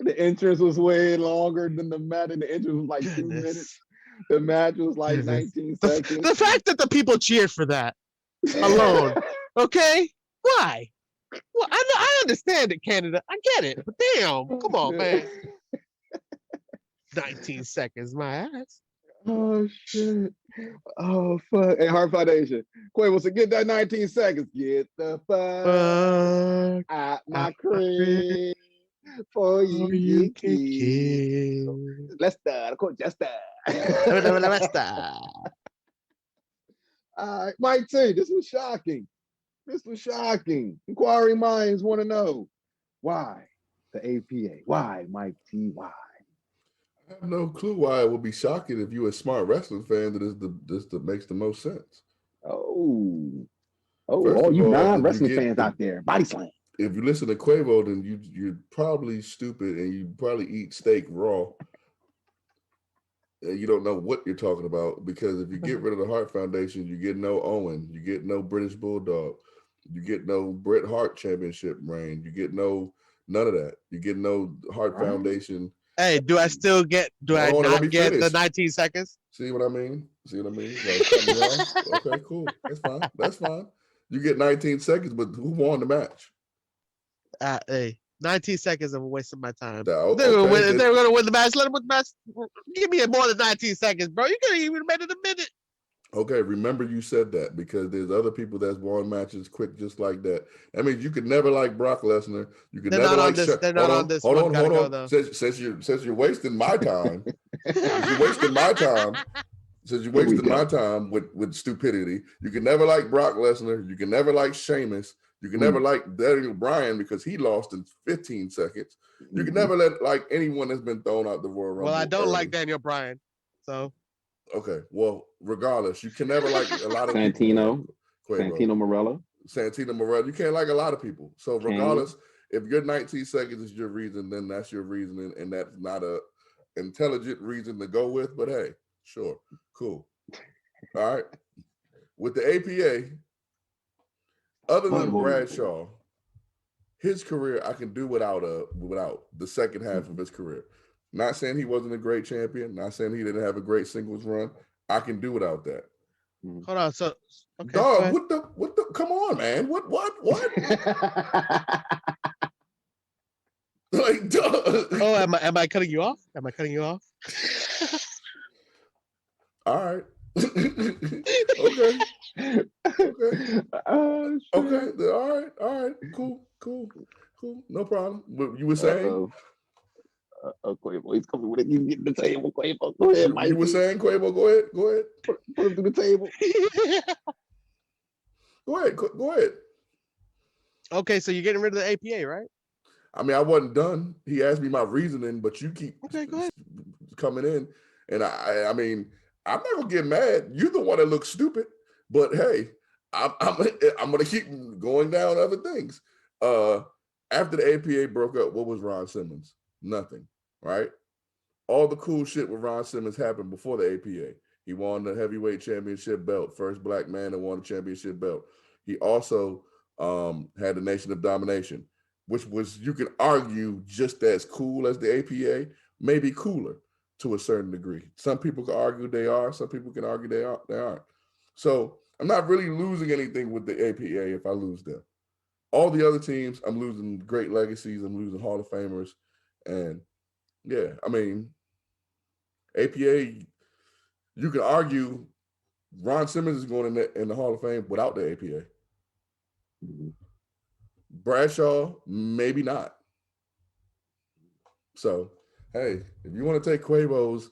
The entrance was way longer than the match, and the entrance was like 2 minutes. The match was like 19 seconds. The fact that the people cheered for that alone, okay? Why? Well, I understand it, Canada. I get it, but damn, come on, man. 19 seconds, my ass. Oh shit. Oh fuck. Hey, Hart Foundation. Quavo said, get that 19 seconds. Get the fuck out my crib before you get killed. Let's start. Just All right, Mike T, this was shocking. Inquiring minds want to know why the APA? Why, Mike T? Why? I have no clue why it would be shocking if you're a smart wrestling fan. That makes the most sense. Oh, First all of you all, non-wrestling fans out there, body slam. if you listen to Quavo, then you're probably stupid and you probably eat steak raw. And you don't know what you're talking about, because if you get rid of the Hart Foundation, you get no Owen, you get no British Bulldog, you get no Bret Hart championship reign, you get none of that. You get no Hart Foundation. Hey, do I still get? Do I Hold on, let me not get the finish. 19 seconds? See what I mean? Like, cut me off? Okay, cool. That's fine. You get 19 seconds, but who won the match? Hey, 19 seconds of a waste of my time. No, They're gonna okay, win, if they're going to win the match, let them win the match. Give me more than 19 seconds, bro. You could have even made it a minute. Okay, remember you said that, because there's other people that's won matches quick just like that. That means you could never like Brock Lesnar. You could They're never not on like. this. They're not on this. Hold one on, gotta hold go, on. though. Since you're wasting my time, since you're wasting my time. Since you're wasting my time with stupidity, you can never like Brock Lesnar. You can never like Sheamus. You can never like Daniel Bryan because he lost in 15 seconds. You can never like anyone that's been thrown out the Royal Rumble. Well, I don't early. like Daniel Bryan, so. Okay, well, regardless, you can never like a lot of Santino, people. Santino Marella. Santino Marella. You can't like a lot of people. So regardless, if your 19 seconds is your reason, then that's your reasoning, and that's not a intelligent reason to go with. But hey, sure, cool. All right. With the APA, other than Bradshaw, his career I can do without the second half of his career. Not saying he wasn't a great champion. Not saying he didn't have a great singles run. I can do without that. Hold on. So, okay, dog, what the? Come on, man. What? Like, dog. Oh, am I cutting you off? Am I cutting you off? All right. Okay. Okay. All right. Cool. No problem. What you were saying? Quavo, he's coming with it. You get the table, Quavo. Go ahead, Mike. You were saying, Quavo, go ahead. Put him through the table. Go ahead. Okay, so you're getting rid of the APA, right? I mean, I wasn't done. He asked me my reasoning, but you keep coming in. And I mean, I'm not gonna get mad. You're the one that looks stupid. But hey, I'm gonna keep going down other things. After the APA broke up, what was Ron Simmons? Nothing, right? All the cool shit with Ron Simmons happened before the APA. He won the heavyweight championship belt, first black man that won the championship belt. He also had the Nation of Domination, which was, you can argue, just as cool as the APA, maybe cooler to a certain degree. Some people can argue they are. Some people can argue they aren't. So I'm not really losing anything with the APA if I lose them. All the other teams, I'm losing great legacies. I'm losing Hall of Famers. And yeah, I mean, APA, you can argue Ron Simmons is going in the Hall of Fame without the APA. Bradshaw, maybe not. So, hey, if you want to take Quavo's,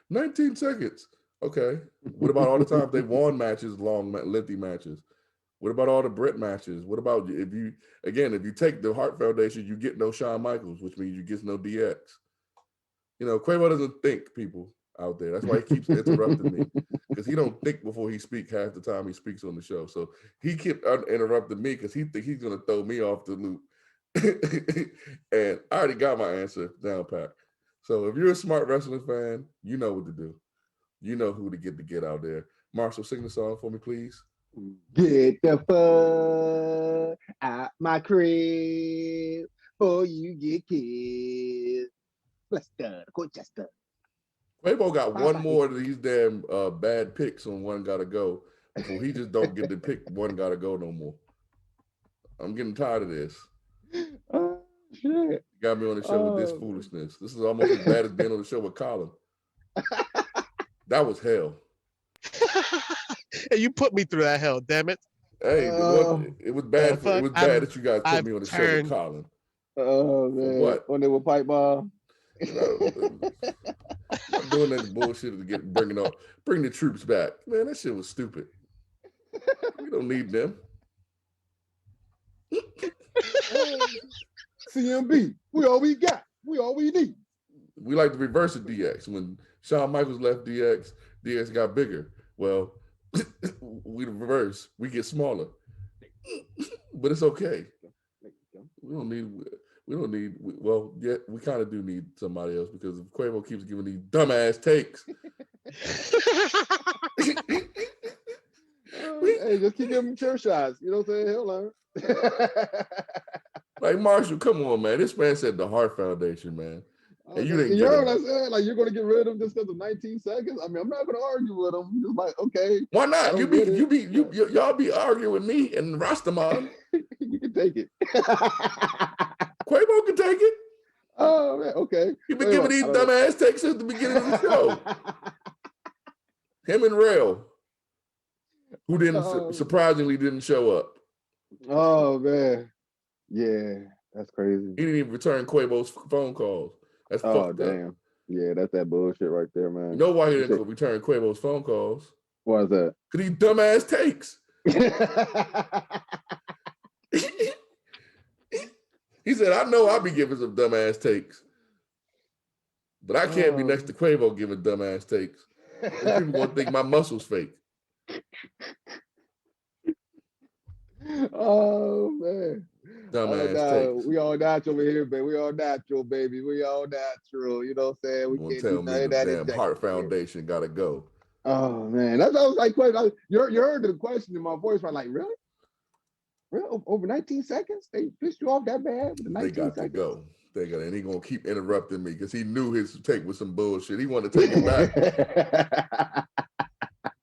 19 seconds. Okay. What about all the times they won matches, long, lengthy matches? What about all the Bret matches? What about if you take the Hart Foundation, you get no Shawn Michaels, which means you get no DX. You know, Quavo doesn't think, people out there. That's why he keeps interrupting me, because he don't think before he speaks half the time he speaks on the show. So he kept interrupting me because he think he's going to throw me off the loop. And I already got my answer down pat. So if you're a smart wrestling fan, you know what to do. You know who to get out there. Marshall, sing the song for me, please. Get the fuck out my crib before you get killed. Lester, Colchester. Quavo got one more of these damn bad picks on One Gotta Go before he just don't get to pick One Gotta Go no more. I'm getting tired of this. Oh, shit. You got me on the show with this foolishness. This is almost as bad as being on the show with Colin. That was hell. And you put me through that hell, damn it. Hey, it was bad. It was bad that you guys put me on the show with Colin. Oh man! What? When they were pipe bomb. I'm doing that bullshit to bring the troops back. Man, that shit was stupid. We don't need them. CMB, we all we got. We all we need. We like to reverse the DX. When Shawn Michaels left DX, DX got bigger. Well, we reverse. We get smaller. but it's okay. We don't need. Well, yeah, we kind of do need somebody else because if Quavo keeps giving these dumbass takes. Hey, just keep giving him chair shots. You know what I'm saying? He'll learn. Like Marshall, come on, man. This man said the Heart Foundation, man. And you didn't you get know it. what I'm saying? Like, you're going to get rid of him just because of 19 seconds? I mean, I'm not going to argue with him. I'm just like, okay. Why not? Y'all be arguing with me and Rastaman. You can take it. Quavo can take it. Oh, man, okay. You've been giving these dumbass takes at the beginning of the show. Him and Rail, who surprisingly didn't show up. Oh, man. Yeah, that's crazy. He didn't even return Quavo's phone calls. That's fucked damn. up. Yeah, that's that bullshit right there, man. You know why he didn't return Quavo's phone calls? Why is that? Because these dumbass takes. He said, I know I'll be giving some dumbass takes, but I can't be next to Quavo giving dumbass takes. People gonna think my muscles fake. Oh, man. Dumbass takes. We all natural over here, baby. We all natural, baby. We all natural. You know what I'm saying? We Won't can't tell do me none of the that. damn Heart Foundation gotta go. Oh, man. That's what I was like, you heard the question in my voice, right? Like, really? Really? Over 19 seconds? They pissed you off that bad? They got to go. And he gonna keep interrupting me because he knew his take was some bullshit. He wanted to take it back.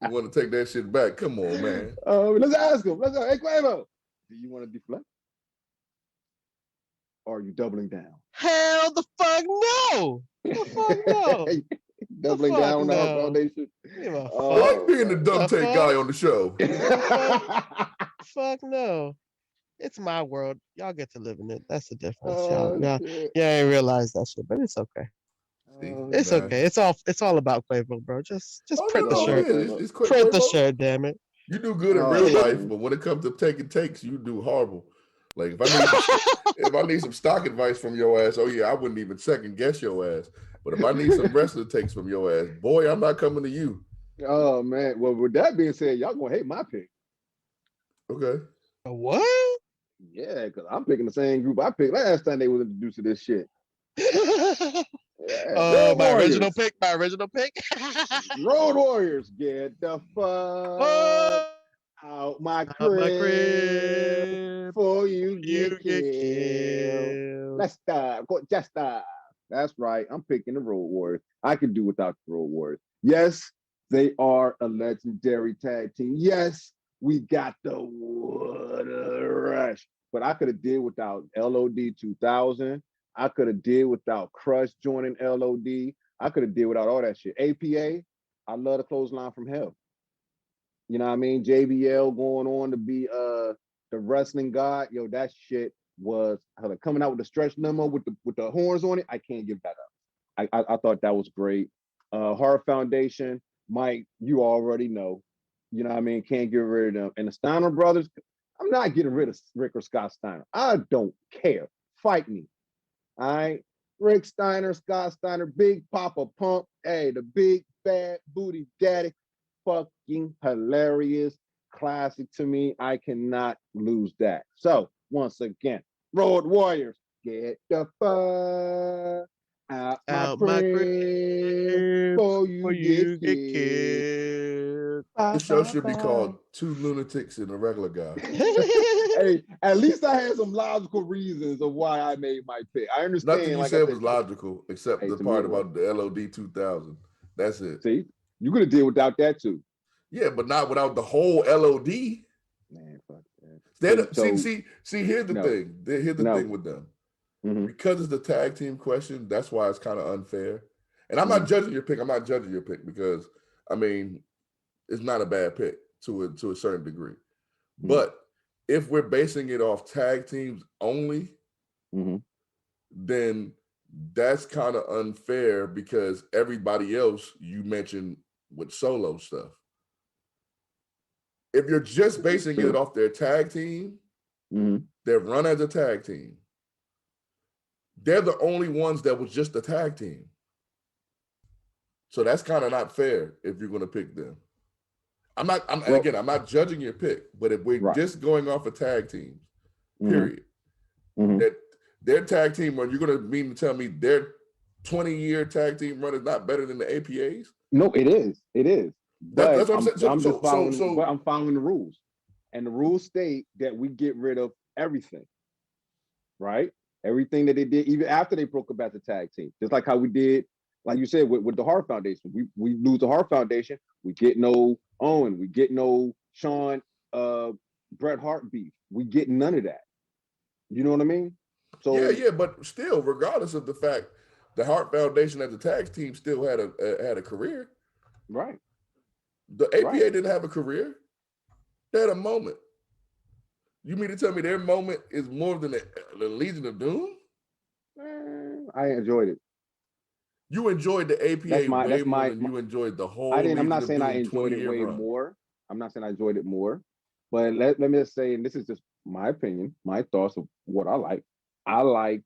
He wanted to take that shit back. Come on, man. Let's ask him. Hey, Quavo, do you want to deflect? Or are you doubling down? Hell the fuck no! The fuck no! Doubling down on the Heart Foundation? I like being the dumb take guy on the show. Fuck no. It's my world. Y'all get to live in it. That's the difference. Y'all ain't realize that shit, but it's okay. It's okay. It's all about Quavo, bro. Just print the shirt. Print the shirt, damn it. You do good in real life, but when it comes to taking takes, you do horrible. Like if I need some stock advice from your ass, oh yeah, I wouldn't even second guess your ass. But if I need some wrestler takes from your ass, boy, I'm not coming to you. Oh man. Well, with that being said, y'all gonna hate my pick. Okay. What? Yeah, because I'm picking the same group I picked last time they was introduced to this shit. My original pick. Road Warriors, get the fuck out my crib before you get killed. Let's start. Just start. That's right. I'm picking the Road Warriors. I can do without the Road Warriors. Yes, they are a legendary tag team. Yes, we got the Water Rush. But I could have did without LOD 2000. I could have did without Crush joining LOD. I could have did without all that shit. APA, I love the clothesline from hell. You know what I mean? JBL going on to be the wrestling god. Yo, that shit was coming out with the stretch limo with the horns on it. I can't give that up. I thought that was great. Heart Foundation, Mike, you already know. You know what I mean? Can't get rid of them. And the Steiner brothers, I'm not getting rid of Rick or Scott Steiner. I don't care. Fight me. All right. Rick Steiner, Scott Steiner, Big Papa Pump. Hey, the big bad booty daddy. Fucking hilarious. Classic to me. I cannot lose that. So, once again, Road Warriors, get the fuck out my crib before you get killed. This show should be called Two Lunatics and a Regular Guy. Hey, at least I had some logical reasons of why I made my pick. I understand. Nothing you said was logical except the part about the LOD 2000. That's it. See, you could have did without that too. Yeah, but not without the whole LOD. Man, fuck that. See, here's the thing. Here's the thing with them. Mm-hmm. Because it's the tag team question, that's why it's kind of unfair. And I'm not judging your pick. I'm not judging your pick because, I mean, it's not a bad pick to a certain degree. Mm-hmm. But if we're basing it off tag teams only, then that's kind of unfair because everybody else you mentioned with solo stuff. If you're just basing it off their tag team, their run as a tag team, they're the only ones that was just a tag team. So that's kind of not fair if you're going to pick them. I'm not judging your pick, but if we're just going off of tag teams, period. Mm-hmm. That their tag team run, you're going to mean to tell me their 20-year tag team run is not better than the APA's? No, it is. It is. That's But what I'm saying. I'm just following. So But I'm following the rules, and the rules state that we get rid of everything, right? Everything that they did, even after they broke up as a tag team, just like how we did, like you said, with the Hart Foundation. We lose the Hart Foundation, we get no Owen, we get no Shawn, Bret Hart beef. We get none of that. You know what I mean? So yeah, but still, regardless of the fact, the Hart Foundation as a tag team still had a career. right. The APA Right. didn't have a career. They had a moment. You mean to tell me their moment is more than the Legion of Doom? I enjoyed it. You enjoyed the APA way more than you enjoyed the whole I'm Legion not of saying I Doom enjoyed it 20-year way run. more. I'm not saying I enjoyed it more. But let me just say, and this is just my opinion, my thoughts of what I like. I liked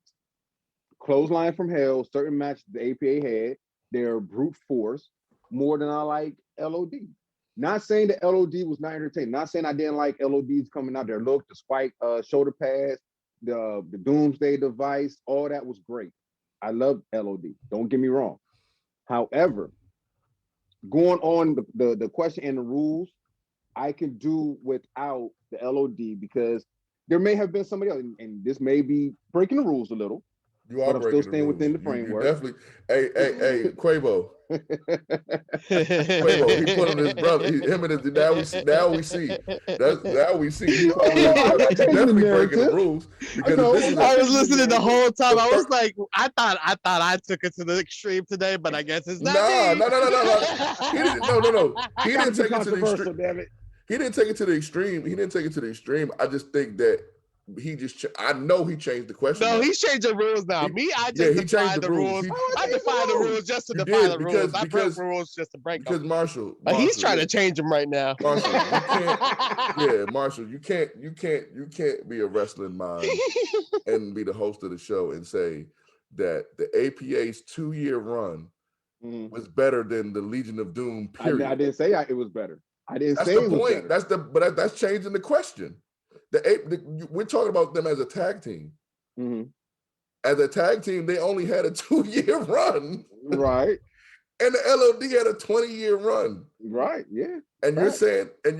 Clothesline from Hell, certain matches the APA had, their brute force, more than I like LOD. Not saying that LOD was not entertaining. Not saying I didn't like LOD's coming out there. Look, the spike shoulder pads, the Doomsday device, all that was great. I love LOD. Don't get me wrong. However, going on the question and the rules, I can do without the LOD because there may have been somebody else, and this may be breaking the rules a little. You are but I'm breaking still the staying rules. within the You framework. definitely. Hey, Quavo. Quavo. He put on his brother. Him and his. Now we see. Now we see. You definitely breaking the rules because this is. I was listening the whole time. the I was first- like, I thought I took it to the extreme today, but I guess it's not Nah, me. no. He didn't. No. He Gotta didn't be take it to the controversial, extreme. damn it. He didn't take it to the extreme. He didn't take it to the extreme. I just think that he just. I know he changed the question. No, now. he's changing rules now. I Yeah, just he changed defy the the rules. rules. Oh, I changed defy the the rules rules. just to You defy did, the rules. I broke because rules just to break because them. Marshall, He's trying to change them right now. Marshall, you can't. Yeah, Marshall, you can't be a wrestling mind and be the host of the show and say that the APA's 2-year run was better than the Legion of Doom. Period. I didn't say it was better. I didn't That's say the it was point. better. But that's changing the question. We're talking about them as a tag team. Mm-hmm. As a tag team, they only had a 2-year run. Right. And the LOD had a 20-year run. Right. Yeah. And Right. you're saying, and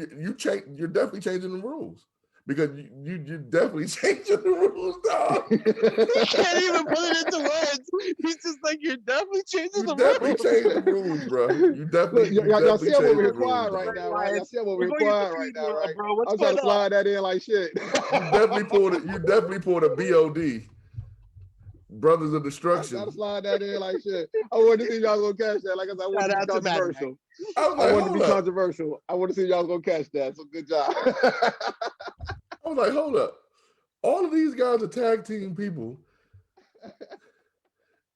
you're definitely changing the rules because you definitely changing the rules, dog. He can't even put it into words. He's just like, you're definitely changing the definitely rules. changed the rules, bro. You definitely, Look, y'all see I'm over here changed the quiet rules, right dog. now, right? Y'all see I'm over here quiet right now, right? Bro, what's I'm trying going to slide that in like shit. You definitely pulled it. You definitely pulled a BOD, Brothers of I'm Destruction. trying to slide that in like shit. I wanted to see y'all gonna catch that. Like I said, I wanted to be controversial. I was I like, wanted to hold be up. controversial. I want to see y'all gonna catch that. So good job. I was like, hold up. All of these guys are tag team people,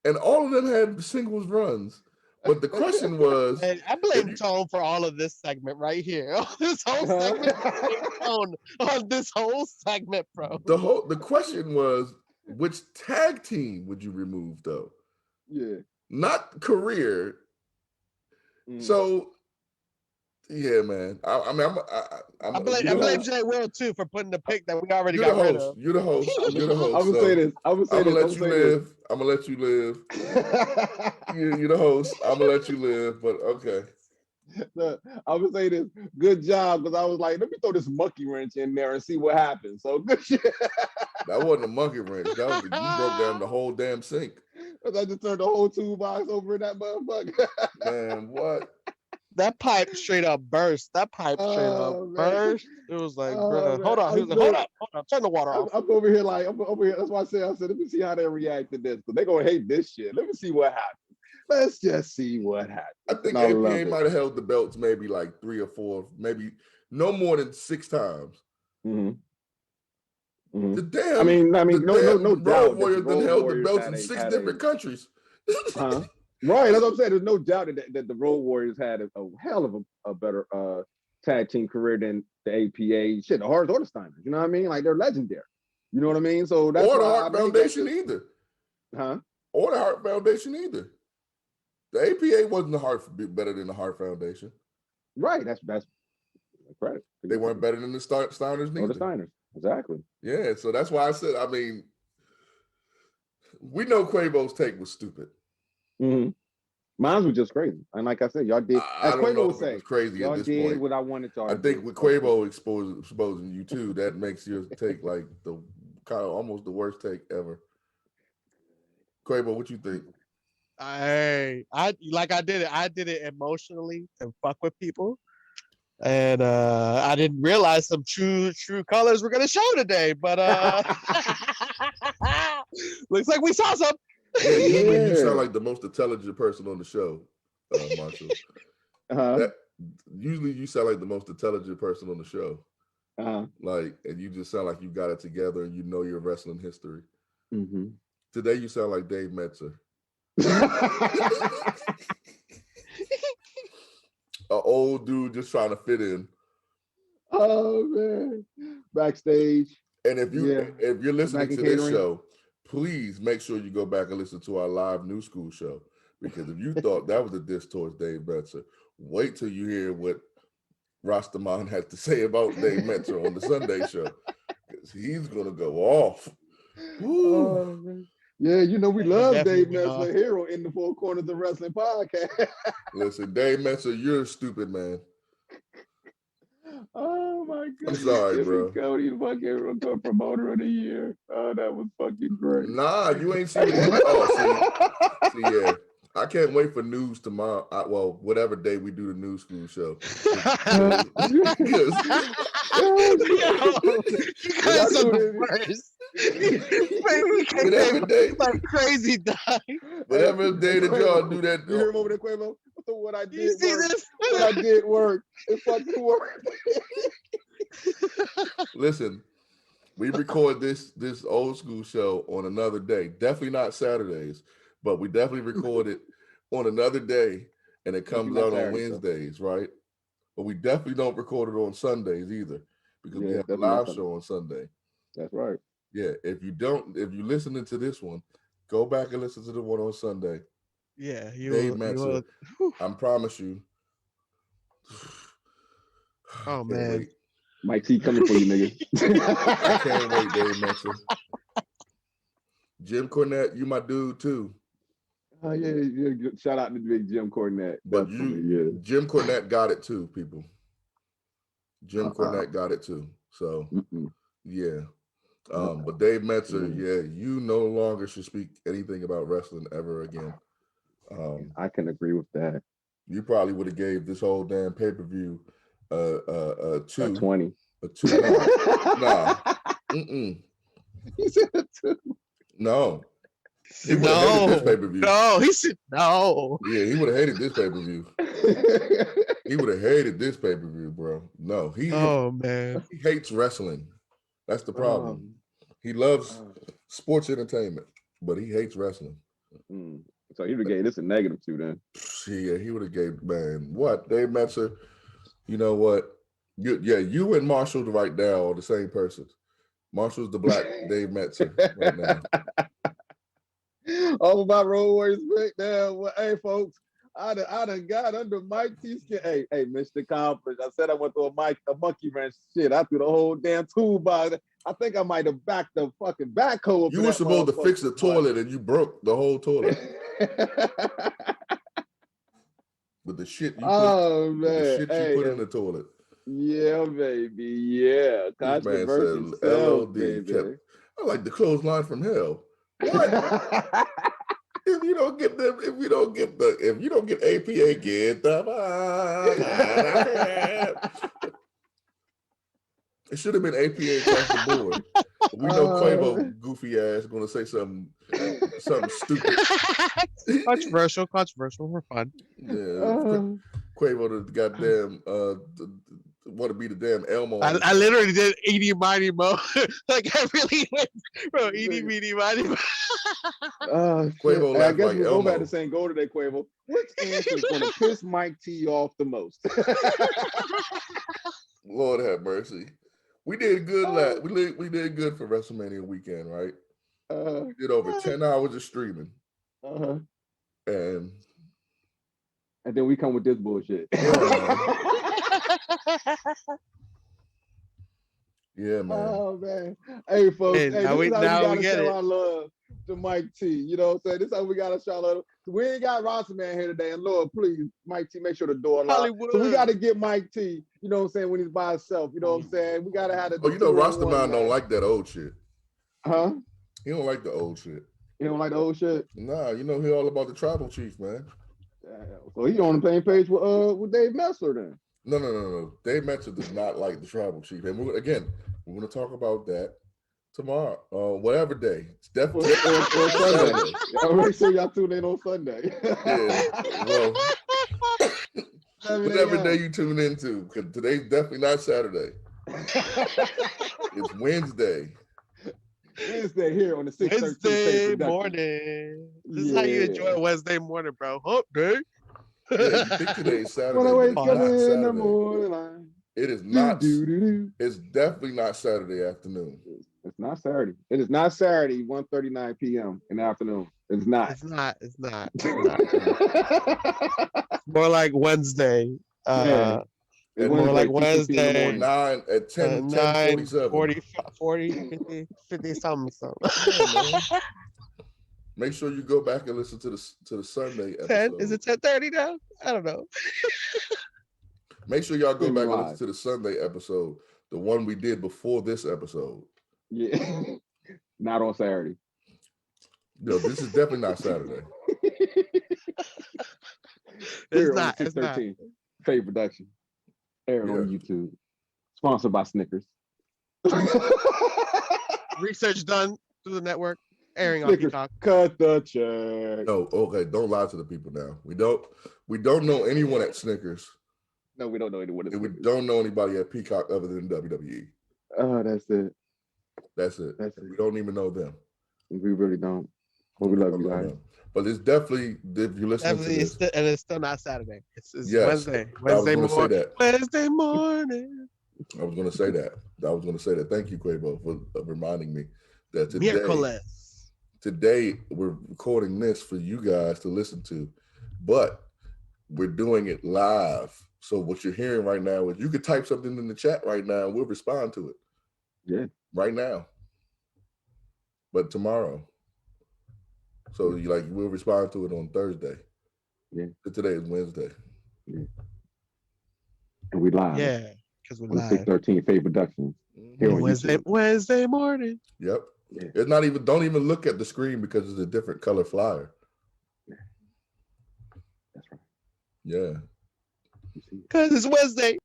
and all of them had singles runs. But the question was, And I blame Tone for all of this segment right here. This whole segment, Tone on this whole segment, bro. the question was, which tag team would you remove though? Yeah. Not career. So, yeah, man. I blame Jay Will too for putting the pick that we already got rid of. You're the host. You're the host. I'm gonna say this. I'm gonna let you live. I'm gonna let you live. You're the host. I'm gonna let you live. But okay. Look, I'm gonna say this. Good job, because I was like, let me throw this monkey wrench in there and see what happens. So good shit. That wasn't a monkey wrench. That was you broke down the whole damn sink. I just turned the whole toolbox over in that motherfucker. Man, what? That pipe straight up burst. That pipe straight up burst. It was like, bro, hold on. He was like, hold up. Turn the water off. I'm over here like, I'm over here. That's why I said, let me see how they react to this. Because they're going to hate this shit. Let me see what happens. Let's just see what happens. I think APA might have held the belts maybe like 3 or 4, maybe no more than 6 times. The damn, I mean, no doubt. Road Warriors then held the belts in 6 different countries. Right, that's what I'm saying. There's no doubt that the Road Warriors had a hell of a better tag team career than the APA. Shit, the Hards or the Steiners. You know what I mean? Like, they're legendary. You know what I mean? So that's or the Hart Foundation either. Or the Hart Foundation either. The APA wasn't better than the Hart Foundation. Right. That's credit. They weren't better than the Steiners neither. Or the Steiners. Exactly. Yeah, so that's why I said, I mean, we know Quavo's take was stupid. Mm-hmm. Mine was just crazy. And like I said, y'all did, I as don't know Quavo would if it say, was crazy y'all at this did point. what I wanted y'all I to think do. with Quavo exposing you too, that makes your take like the kind of almost the worst take ever. Quavo, what you think? I did it emotionally and fuck with people. And I didn't realize some true colors were gonna show today, but looks like we saw some. Yeah, usually you sound like the most intelligent person on the show, Marshall. Usually you sound like the most intelligent person on the show. Like, and you just sound like you got it together and you know your wrestling history. Mm-hmm. Today you sound like Dave Metzer. An old dude just trying to fit in. Oh man, backstage. And if you're listening to this show, please make sure you go back and listen to our live New School show, because if you thought that was a diss towards Dave Metzer, wait till you hear what Rastaman has to say about Dave Metzer on the Sunday show, because he's gonna go off. Yeah, you know we love Dave Metzer here on In the Four Corners of Wrestling podcast. Listen, Dave Metzer, you're a stupid man. Oh my god! I'm sorry, bro. Cody, fucking promoter of the year. Oh, that was fucking great. Nah, you ain't seen it. Oh, see, yeah. I can't wait for news tomorrow. Well, whatever day we do the New School show. You guys are the worst. Whatever day, like crazy die. Whatever day that y'all do that. You hear him over there, Quavo? What I did work. This? What I did work. It fucking worked. Listen, we record this old school show on another day. Definitely not Saturdays, but we definitely record it on another day, and it comes out on Wednesdays, right? But we definitely don't record it on Sundays either, because we have a live show on Sunday. That's right. Yeah, if you're listening to this one, go back and listen to the one on Sunday. Yeah, Dave Metzer, I promise you. Oh man, wait. Mike T coming for you, nigga. I can't wait, Dave Metzer. Jim Cornette, you my dude too. Oh yeah. Shout out to big Jim Cornette. But Jim Cornette got it too, people. Jim Cornette got it too. So yeah. But Dave Metzer, you no longer should speak anything about wrestling ever again. I can agree with that. You probably would have gave this whole damn pay-per-view a 20. A 2. Nah. He said a 2. No. He would have hated this pay-per-view. No, he said no. Yeah, he would have hated this pay-per-view. He would have hated this pay-per-view, bro. No, man. He hates wrestling. That's the problem. He loves sports entertainment, but he hates wrestling. So he would have gave this a -2 then. Yeah, he would have gave, man, what? Dave Metzer, you know what? You and Marshall right now are the same person. Marshall's the black Dave Metzer right now. All about Road Warriors breakdown. Well, hey, folks, I done got under Mike T's skin. Hey, Mr. Conference. I said I went through a monkey wrench. Shit, I threw the whole damn toolbox. I think I might have backed the fucking backhoe. You were supposed to fix the toilet and you broke the whole toilet. With the shit you put in the toilet. Yeah, baby. Yeah. Controversy. LLD. I like the clothesline from hell. What? If you don't get APA, get the it should have been APA across the board. We know Quavo goofy ass gonna say something stupid. Controversial. We're fun. Yeah. Quavo the goddamn want to be the damn Elmo. I literally did eeny miny mo. Like I really went, bro. Eeny meeny miny mo. Quavo I guess like we'll Elmo. go back to saying go today, Quavo. Which answer is going to piss Mike T off the most? Lord have mercy. We did good we did good for WrestleMania weekend, right? We did over 10 hours of streaming. And then we come with this bullshit. Yeah, man. Oh man. Hey folks, Hey, hey, now this is how we we gotta get show it. our love to Mike T. You know what I'm saying? This is how we gotta show our love. We ain't got Roster Man here today. And Lord, please, Mike T, make sure the door locked. Hollywood. So we gotta get Mike T, you know what I'm saying, when he's by himself. You know what I'm saying? We gotta have the Oh, you know, 2-on-1, Rastaman man. don't like that old shit. Huh? He don't like the old shit. You don't like the old shit? Nah, you know he all about the tribal chief, man. So he on the same page with Dave Messler then. No. Dave Metzer does not like the tribal chief, and we're going to talk about that tomorrow, whatever day. It's definitely or Sunday. Make sure y'all tune in on Sunday. Yeah, well, whatever day you tune into, because today's definitely not Saturday. It's Wednesday. Wednesday here on the 613 Wednesday morning. This is how you enjoy Wednesday morning, bro. Hump day. Yeah, you think today's Saturday, When I but wake it's up not in the Saturday. morning. It is not. Do. It's definitely not Saturday afternoon. It's not Saturday. It is not Saturday, 1:39 p.m. in the afternoon. It's not. It's not. It's more like Wednesday. It's more like 2:50 in the Wednesday. morning. 40, 50 something. Make sure you go back and listen to the Sunday episode. 10? Is it 10:30 now? I don't know. Make sure y'all go back and listen to the Sunday episode, the one we did before this episode. Yeah, not on Saturday. No, this is definitely not Saturday. It's not. It's not. Faye Production, aired on YouTube, sponsored by Snickers. Research done through the network, airing on Peacock. Cut the check. No, okay, don't lie to the people now. We don't know anyone at Snickers. No, we don't know anyone at and Snickers. We don't know anybody at Peacock other than WWE. Oh, that's it. That's it. We don't even know them. We really don't. Well, we love you guys. But it's definitely, if you're listening to this. And it's still not Saturday. It's yes, Wednesday. Wednesday morning. Wednesday morning. I was going to say that. Thank you, Quabo, for reminding me that today we're recording this for you guys to listen to, but we're doing it live. So what you're hearing right now is you could type something in the chat right now and we'll respond to it. Yeah. Right now. But tomorrow. So we'll respond to it on Thursday. Yeah. But today is Wednesday. Yeah. And we live. Yeah, because we're live. 613 Faye Productions. Wednesday morning. Yep. Yeah. It's not even, don't even look at the screen because it's a different color flyer. Yeah. That's right. Yeah. Because it's Wednesday.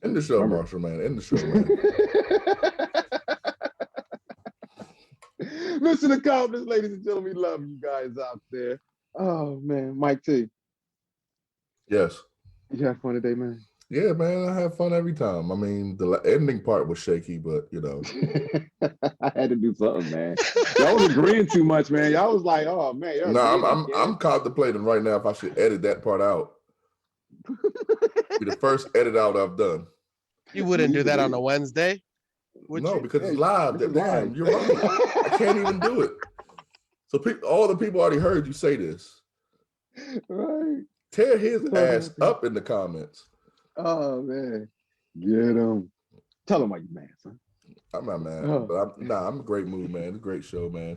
End the show, Marshall, man. End the show, man. Listen to comments, ladies and gentlemen. We love you guys out there. Oh, man. Mike T. Yes. You have fun today, man? Yeah, man. I have fun every time. I mean, the ending part was shaky, but, I had to do something, man. Y'all was agreeing too much, man. Y'all was like, oh, man. No, I'm contemplating right now if I should edit that part out. Be the first edit out I've done. You wouldn't do that on a Wednesday? No, because it's live. Damn, you're right. I can't even do it. So all the people already heard you say this. Right. Tear his ass up in the comments. Oh, man. Get him. Tell him why you mad, son. I'm not mad. But I'm in a great mood, man. It's a great show, man.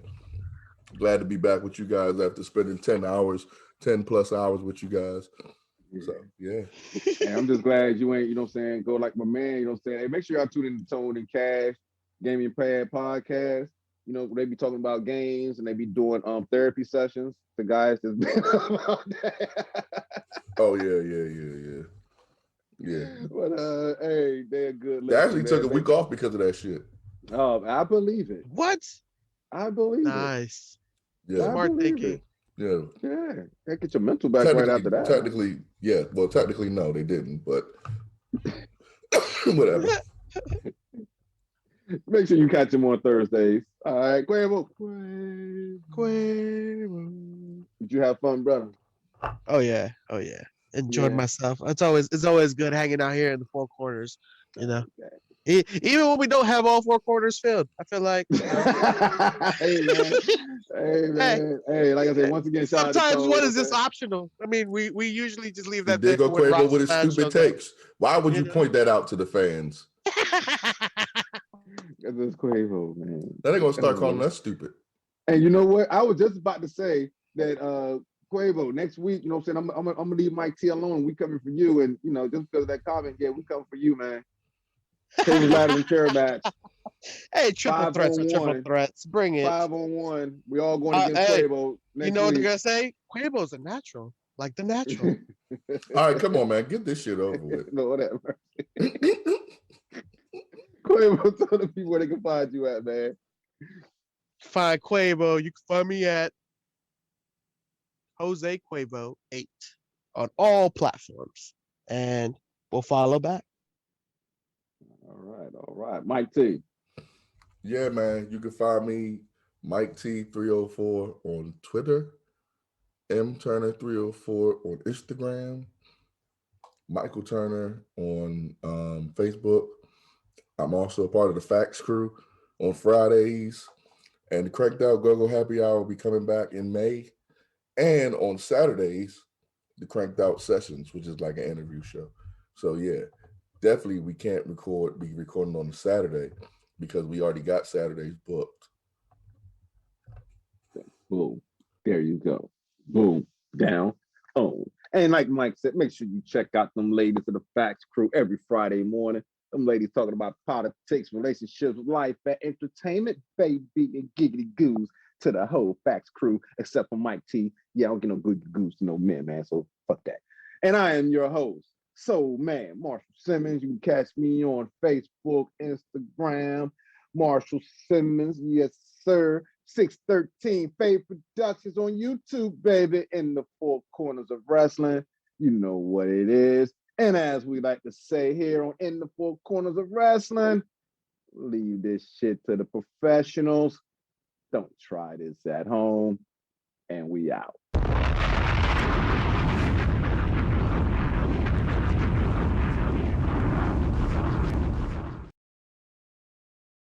Glad to be back with you guys after spending 10 plus hours with you guys. Yeah. So, yeah. And I'm just glad you ain't, you know what I'm saying, go like my man, you know what I'm saying. Hey, make sure y'all tune in to Tone and Cash, Gaming Pad Podcast. You know, they be talking about games and they be doing therapy sessions. The guys that's been about that. Oh, yeah. Yeah. But hey, they're good. They actually took a week off because of that shit. Oh, I believe it. What? I believe it. Nice. Yeah. Smart thinking. Yeah. Yeah. That get your mental back right after that. Technically, yeah. Well, technically, no, they didn't, but whatever. Make sure you catch them on Thursdays. All right, Quavo. Did you have fun, brother? Oh yeah. Enjoyed myself. It's always good hanging out here in the Four Corners, you know. Even when we don't have all four corners filled, I feel like Hey man, hey man, hey. Like I said, once again, shout out to sometimes Cole. one is Okay? just optional. I mean, we usually just leave See, that there there go for when Quavo Ross with his fan stupid shows up. takes. Why would you know? point that out to the fans? That's Quavo, man. Then they're gonna start calling us stupid. And you know what? I was just about to say that Quavo, next week, you know what I'm saying? I'm gonna leave Mike T alone. We coming for you. And you know, just because of that comment, yeah, we coming for you, man. Tables, ladders, and chair match. Hey, triple threats are triple 5-on-1. threats. Bring it. 5-on-1. We all going against Hey, Quavo next you know what week. they're gonna say? Quavo's a natural, like the natural. All right, come on, man. Get this shit over with. No, whatever. Quavo, tell the people where they can find you at, man. Find Quavo. You can find me at Jose Quavo 8 on all platforms, and we'll follow back. All right. Mike T. Yeah, man. You can find me, Mike T304 on Twitter, mturner304 on Instagram, Michael Turner on Facebook. I'm also a part of the Facts Crew on Fridays, and the Cracked Out Go-Go Happy Hour will be coming back in May. And on Saturdays, the Cranked Out Sessions, which is like an interview show. So yeah, definitely we can't be recording on a Saturday because we already got Saturdays booked. Boom. There you go. Boom. Down. Oh. And like Mike said, make sure you check out them ladies of the Facts Crew every Friday morning. Them ladies talking about politics, relationships, life, and entertainment, baby, and giggity goose to the whole Facts Crew, except for Mike T. Yeah, I don't get no good goose to no men, man. So fuck that. And I am your host, Soul Man, Marshall Simmons. You can catch me on Facebook, Instagram, Marshall Simmons. Yes, sir. 613 Faye Productions on YouTube, baby, in the four corners of wrestling. You know what it is. And as we like to say here on In the Four Corners of Wrestling, leave this shit to the professionals. Don't try this at home. And we out.